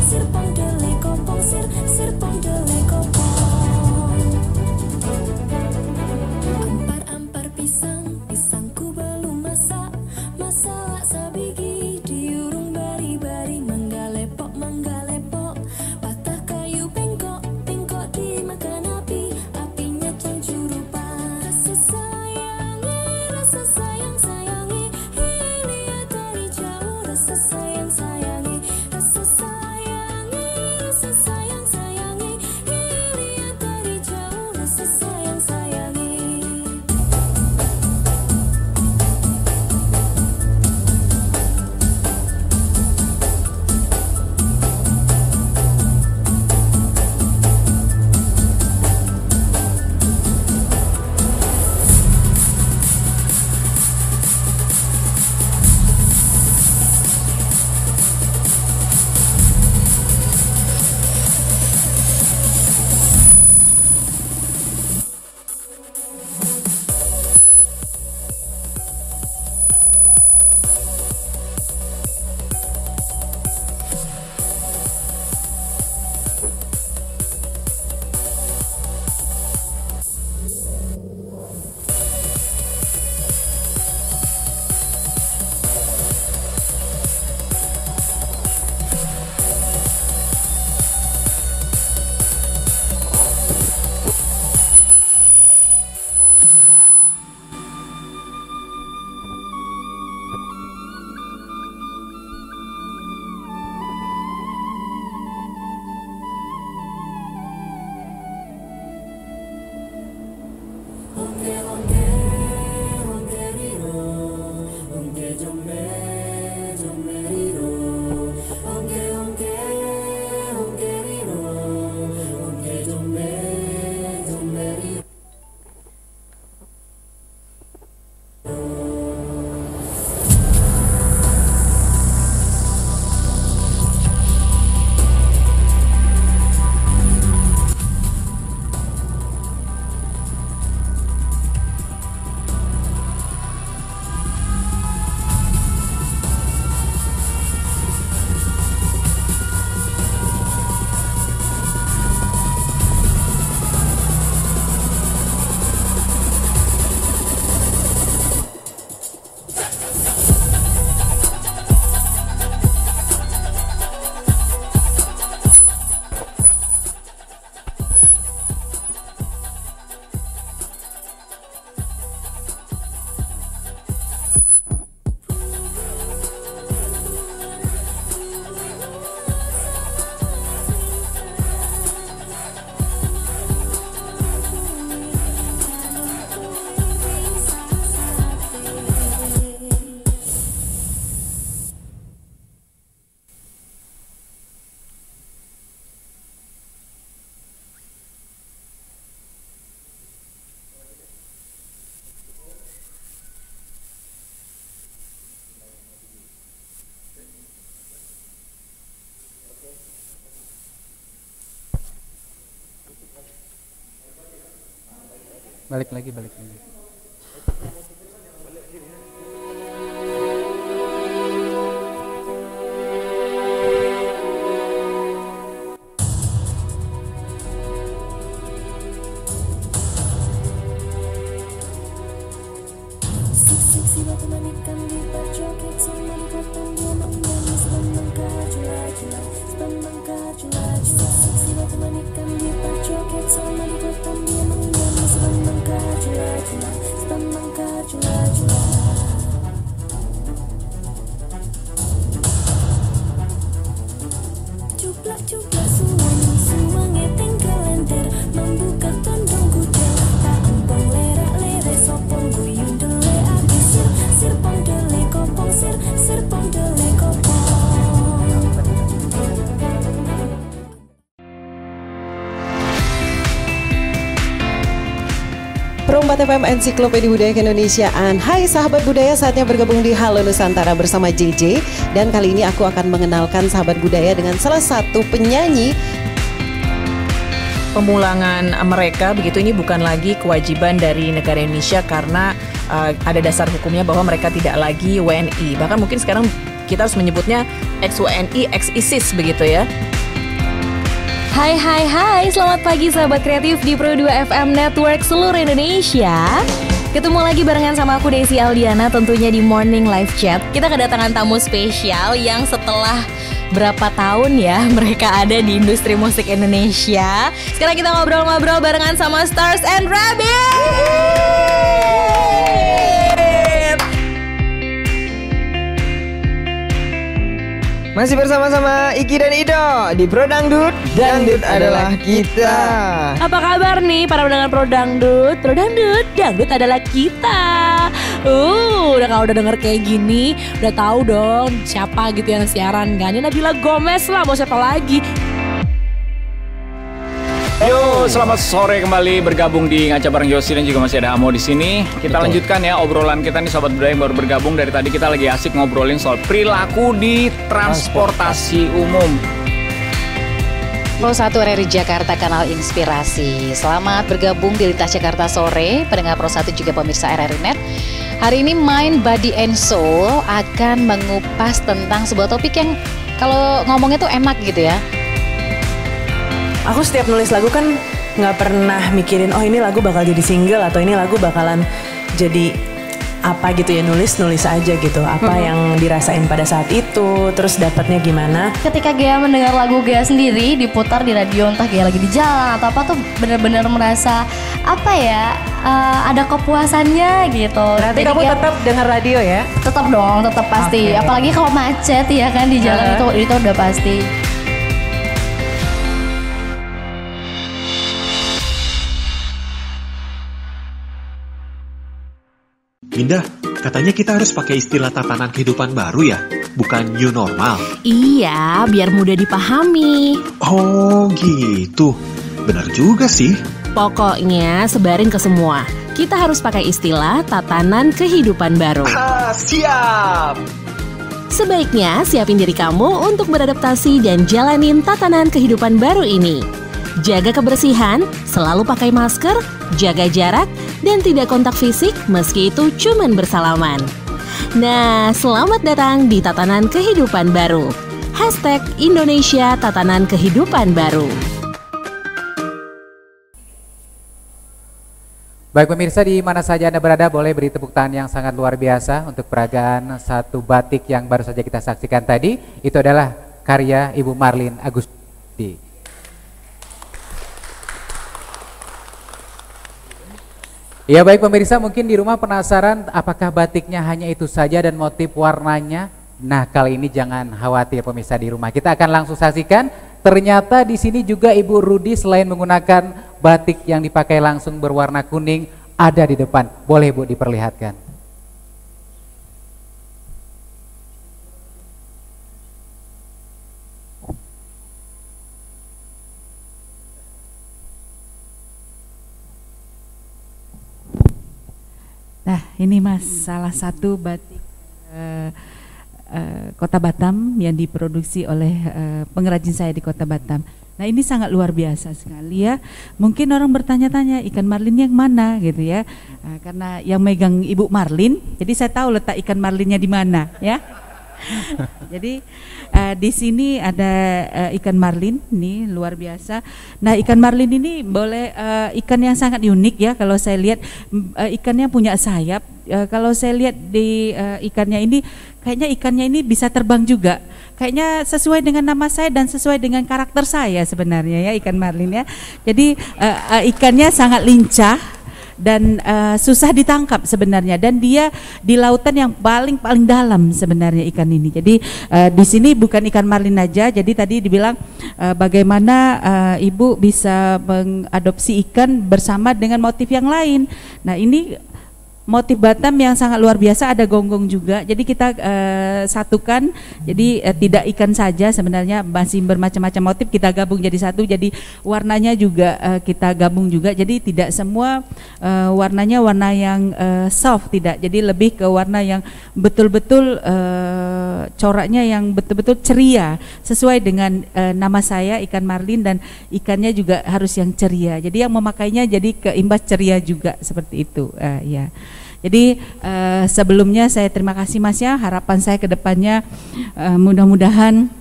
[SPEAKER 10] Sir pang deli
[SPEAKER 1] Balik lagi, balik lagi.
[SPEAKER 10] Perombat FM Ensiklopedia Budaya Keindonesiaan. Hai sahabat budaya, saatnya bergabung di Halo Nusantara bersama JJ. Dan kali ini aku akan mengenalkan sahabat budaya dengan salah satu penyanyi.
[SPEAKER 11] Pemulangan mereka begitu ini bukan lagi kewajiban dari negara Indonesia karena ada dasar hukumnya bahwa mereka tidak lagi WNI. Bahkan mungkin sekarang kita harus menyebutnya ex-WNI, ex-ISIS begitu ya.
[SPEAKER 12] Hai, selamat pagi sahabat kreatif di Pro 2 FM Network seluruh Indonesia. Ketemu lagi barengan sama aku Desi Aldiana tentunya di Morning Live Chat. Kita kedatangan tamu spesial yang setelah berapa tahun ya mereka ada di industri musik Indonesia. Sekarang kita ngobrol-ngobrol barengan sama Stars and Rabbit.
[SPEAKER 13] Masih bersama-sama Iki dan Ido di Pro Dangdut. Dangdut adalah kita.
[SPEAKER 12] Apa kabar nih para pendengar Pro Dangdut? Pro Dangdut, Dangdut adalah kita. Udah kalau udah denger kayak gini, udah tahu dong siapa gitu yang siaran kan? Ini Nabila Gomez lah, mau siapa lagi?
[SPEAKER 14] Yo, selamat sore kembali bergabung di Ngaca bareng Yosi dan juga masih ada Amo di sini. Kita lanjutkan ya obrolan kita nih sobat budaya yang baru bergabung. Dari tadi kita lagi asik ngobrolin soal perilaku di transportasi umum.
[SPEAKER 15] Pro 1 RRI Jakarta, kanal inspirasi. Selamat bergabung di Lintas Jakarta Sore, pendengar Pro 1 juga pemirsa RRI Net. Hari ini Mind, Body and Soul akan mengupas tentang sebuah topik yang kalau ngomongnya tuh enak gitu ya.
[SPEAKER 11] Aku setiap nulis lagu kan nggak pernah mikirin oh ini lagu bakal jadi single atau ini lagu bakalan jadi apa gitu ya, nulis aja gitu apa yang dirasain pada saat itu, terus dapatnya gimana.
[SPEAKER 12] Ketika Gea mendengar lagu Gea sendiri diputar di radio, entah Gea lagi di jalan atau apa, tuh benar-benar merasa apa ya, ada kepuasannya gitu.
[SPEAKER 11] Berarti kamu tetap dengar radio ya?
[SPEAKER 12] Tetap dong, tetap pasti.
[SPEAKER 11] Okay.
[SPEAKER 12] Apalagi kalau macet ya kan di jalan itu udah pasti.
[SPEAKER 16] Indah, katanya kita harus pakai istilah tatanan kehidupan baru ya, bukan new normal.
[SPEAKER 12] Iya, biar mudah dipahami.
[SPEAKER 16] Oh gitu, benar juga sih.
[SPEAKER 12] Pokoknya sebarin ke semua. Kita harus pakai istilah tatanan kehidupan baru.
[SPEAKER 16] Siap!
[SPEAKER 12] Sebaiknya siapin diri kamu untuk beradaptasi dan jalanin tatanan kehidupan baru ini. Jaga kebersihan, selalu pakai masker, jaga jarak, dan tidak kontak fisik meski itu cuman bersalaman. Nah, selamat datang di Tatanan Kehidupan Baru. #Indonesia Tatanan Kehidupan Baru.
[SPEAKER 1] Baik pemirsa, di mana saja Anda berada, boleh beri tepuk tangan yang sangat luar biasa untuk peragaan satu batik yang baru saja kita saksikan tadi. Itu adalah karya Ibu Marlin Agusti. Ya baik pemirsa, mungkin di rumah penasaran apakah batiknya hanya itu saja dan motif warnanya? Nah, kali ini jangan khawatir pemirsa di rumah. Kita akan langsung saksikan. Ternyata di sini juga Ibu Rudi selain menggunakan batik yang dipakai langsung berwarna kuning ada di depan. Boleh Bu diperlihatkan.
[SPEAKER 2] Nah, ini Mas, salah satu batik Kota Batam yang diproduksi oleh pengrajin saya di Kota Batam. Nah ini sangat luar biasa sekali ya. Mungkin orang bertanya-tanya ikan marlin yang mana gitu ya. Karena yang megang Ibu Marlin, jadi saya tahu letak ikan marlinnya di mana ya. Jadi di sini ada ikan marlin, nih luar biasa. Nah ikan marlin ini boleh ikan yang sangat unik ya. Kalau saya lihat ikannya punya sayap. Kalau saya lihat di ikannya ini, kayaknya ikannya ini bisa terbang juga. Kayaknya sesuai dengan nama saya dan sesuai dengan karakter saya sebenarnya ya ikan marlin ya. Jadi ikannya sangat lincah dan susah ditangkap sebenarnya, dan dia di lautan yang paling dalam sebenarnya ikan ini. Jadi di sini bukan ikan marlin aja. Jadi tadi dibilang bagaimana Ibu bisa mengadopsi ikan bersama dengan motif yang lain. Nah ini motif Batam yang sangat luar biasa, ada gonggong juga. Jadi kita satukan, jadi tidak ikan saja sebenarnya, masih bermacam-macam motif kita gabung jadi satu. Jadi warnanya juga kita gabung juga. Jadi tidak semua warnanya warna yang soft, tidak. Jadi lebih ke warna yang betul-betul coraknya yang betul-betul ceria, sesuai dengan nama saya ikan marlin, dan ikannya juga harus yang ceria. Jadi yang memakainya jadi keimbas ceria juga seperti itu ya. Jadi sebelumnya saya terima kasih Mas ya. Harapan saya ke depannya mudah-mudahan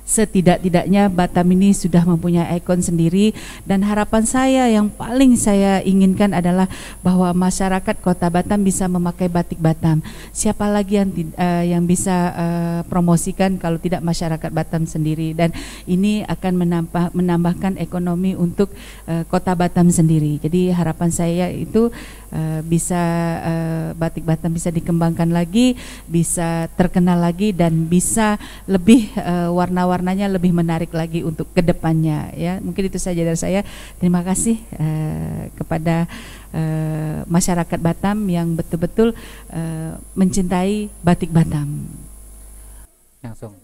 [SPEAKER 2] setidak-tidaknya Batam ini sudah mempunyai ikon sendiri, dan harapan saya yang paling saya inginkan adalah bahwa masyarakat Kota Batam bisa memakai batik Batam. Siapa lagi yang bisa promosikan kalau tidak masyarakat Batam sendiri, dan ini akan menambahkan ekonomi untuk Kota Batam sendiri. Jadi harapan saya itu bisa batik Batam bisa dikembangkan lagi, bisa terkenal lagi, dan bisa lebih warna-warnanya lebih menarik lagi untuk kedepannya ya. Mungkin itu saja dari saya. Terima kasih kepada masyarakat Batam yang betul-betul mencintai batik Batam.
[SPEAKER 1] Langsung.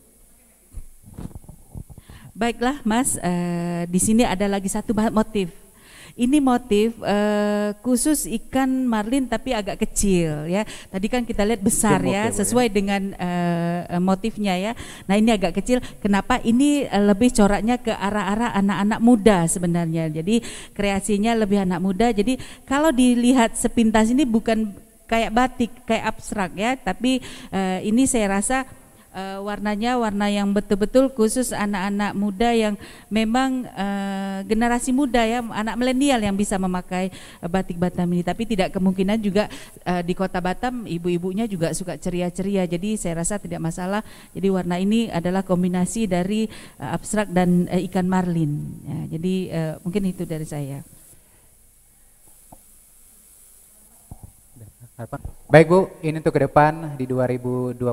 [SPEAKER 2] Baiklah Mas, di sini ada lagi satu motif. Ini motif khusus ikan marlin tapi agak kecil ya. Tadi kan kita lihat besar ya, sesuai dengan motifnya ya. Nah ini agak kecil. Kenapa? Ini lebih coraknya ke arah-arah anak-anak muda sebenarnya. Jadi kreasinya lebih anak muda. Jadi kalau dilihat sepintas ini bukan kayak batik, kayak abstrak ya. Tapi ini saya rasa warnanya warna yang betul-betul khusus anak-anak muda yang memang generasi muda ya, anak milenial yang bisa memakai batik Batam ini. Tapi tidak kemungkinan juga di Kota Batam ibu-ibunya juga suka ceria-ceria, jadi saya rasa tidak masalah. Jadi warna ini adalah kombinasi dari abstrak dan ikan marlin ya, jadi mungkin itu dari saya.
[SPEAKER 1] Baik Bu, ini untuk ke depan di 2021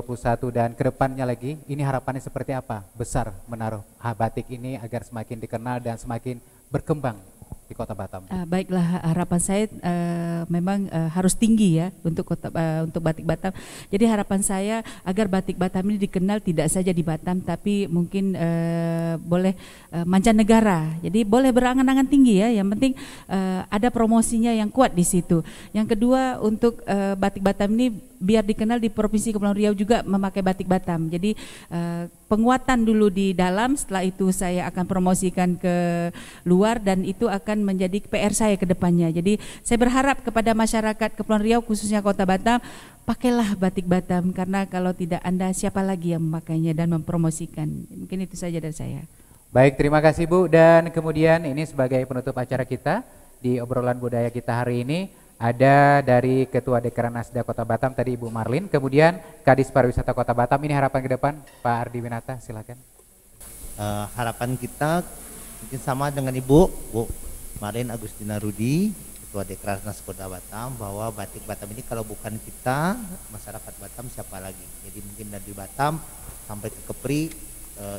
[SPEAKER 1] dan ke depannya lagi, ini harapannya seperti apa? Besar menaruh batik ini agar semakin dikenal dan semakin berkembang di Kota Batam.
[SPEAKER 2] Baiklah, harapan saya memang harus tinggi ya untuk batik Batam. Jadi harapan saya agar batik Batam ini dikenal tidak saja di Batam, tapi mungkin boleh mancanegara. Jadi boleh berangan-angan tinggi ya. Yang penting ada promosinya yang kuat di situ. Yang kedua, untuk batik Batam ini biar dikenal di Provinsi Kepulauan Riau juga memakai batik Batam. Jadi penguatan dulu di dalam, setelah itu saya akan promosikan ke luar, dan itu akan menjadi PR saya ke depannya. Jadi saya berharap kepada masyarakat Kepulauan Riau khususnya Kota Batam, pakailah batik Batam, karena kalau tidak Anda siapa lagi yang memakainya dan mempromosikan. Mungkin itu saja dari saya.
[SPEAKER 1] Baik, terima kasih Bu. Dan kemudian ini sebagai penutup acara kita di obrolan budaya kita hari ini, ada dari Ketua Dekranasda Kota Batam tadi Ibu Marlin, kemudian Kadis Pariwisata Kota Batam. Ini harapan ke depan Pak Ardi Winata, silakan.
[SPEAKER 3] Harapan kita mungkin sama dengan Ibu Marlin Agustina Rudi, Ketua Dekranasda Kota Batam, bahwa batik Batam ini kalau bukan kita, masyarakat Batam, siapa lagi? Jadi mungkin dari Batam sampai ke Kepri,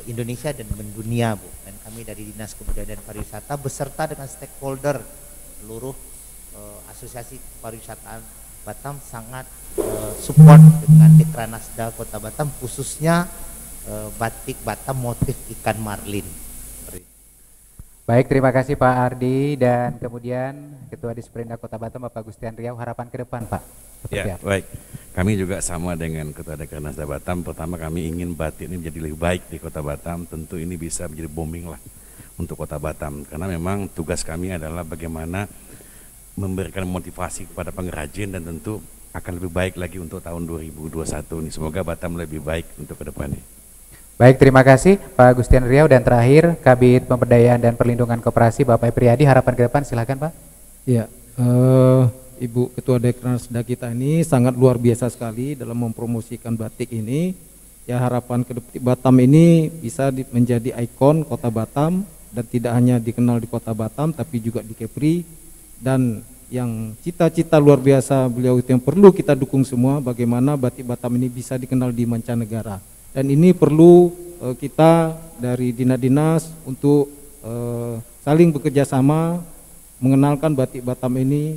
[SPEAKER 3] Indonesia dan mendunia Bu. Dan kami dari Dinas Kebudayaan dan Pariwisata beserta dengan stakeholder seluruh Asosiasi Pariwisataan Batam sangat support dengan Dekranasda Kota Batam, khususnya batik Batam motif ikan marlin.
[SPEAKER 1] Baik, terima kasih Pak Ardi dan kemudian Ketua Disperindak Kota Batam Bapak Gustian Riau, harapan ke depan Pak. Seperti
[SPEAKER 4] Ya,
[SPEAKER 1] apa?
[SPEAKER 4] baik. Kami juga sama dengan Ketua Dekranasda Batam. Pertama kami ingin batik ini menjadi lebih baik di Kota Batam. Tentu ini bisa menjadi booming lah untuk Kota Batam. Karena memang tugas kami adalah bagaimana memberikan motivasi kepada pengrajin dan tentu akan lebih baik lagi untuk tahun 2021 ini. Semoga Batam lebih baik untuk ke depannya.
[SPEAKER 1] Baik, terima kasih Pak Gustian Riau dan terakhir Kabid Pemberdayaan dan Perlindungan Koperasi Bapak Epriyadi, harapan ke depan silakan Pak.
[SPEAKER 5] Ya, Ibu Ketua Dekranasda kita ini sangat luar biasa sekali dalam mempromosikan batik ini. Ya, harapan ke depan Batam ini bisa menjadi ikon Kota Batam dan tidak hanya dikenal di Kota Batam tapi juga di Kepri, dan yang cita-cita luar biasa beliau itu yang perlu kita dukung semua, bagaimana batik Batam ini bisa dikenal di mancanegara. Dan ini perlu kita dari dinas-dinas untuk saling bekerja sama mengenalkan batik Batam ini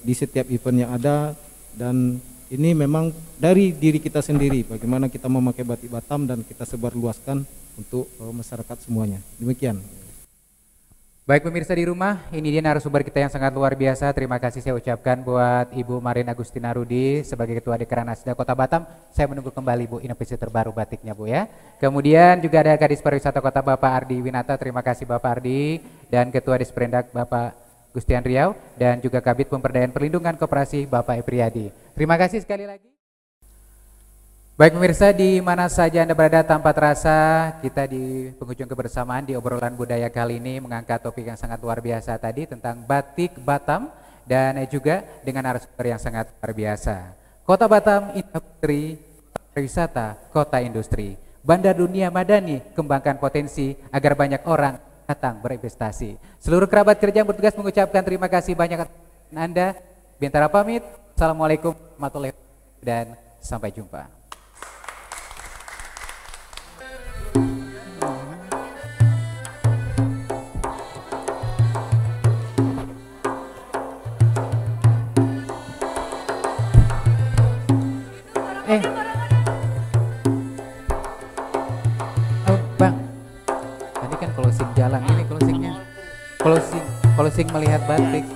[SPEAKER 5] di setiap event yang ada, dan ini memang dari diri kita sendiri bagaimana kita memakai batik Batam dan kita sebarluaskan untuk masyarakat semuanya. Demikian.
[SPEAKER 1] Baik pemirsa di rumah, ini dia narasumber kita yang sangat luar biasa. Terima kasih saya ucapkan buat Ibu Marin Agustina Rudi sebagai Ketua Dekranasda Kota Batam. Saya menunggu kembali Bu inovasi terbaru batiknya Bu ya. Kemudian juga ada Kadis Pariwisata Kota Bapak Ardi Winata. Terima kasih Bapak Ardi, dan Ketua Disperindak Bapak Gustian Riau, dan juga Kabid Pemberdayaan Perlindungan Koperasi Bapak Epriyadi. Terima kasih sekali lagi. Baik pemirsa, di mana saja Anda berada, tanpa terasa kita di penghujung kebersamaan di obrolan budaya kali ini mengangkat topik yang sangat luar biasa tadi tentang batik Batam, dan juga dengan narasumber yang sangat luar biasa. Kota Batam, industri pariwisata, kota industri. Bandar Dunia Madani, kembangkan potensi agar banyak orang datang berinvestasi. Seluruh kerabat kerja yang bertugas mengucapkan terima kasih banyak atas Anda. Bintara pamit. Assalamualaikum warahmatullahi wabarakatuh dan sampai jumpa. Bang, tadi kan closing jalan, ini closingnya closing melihat batik.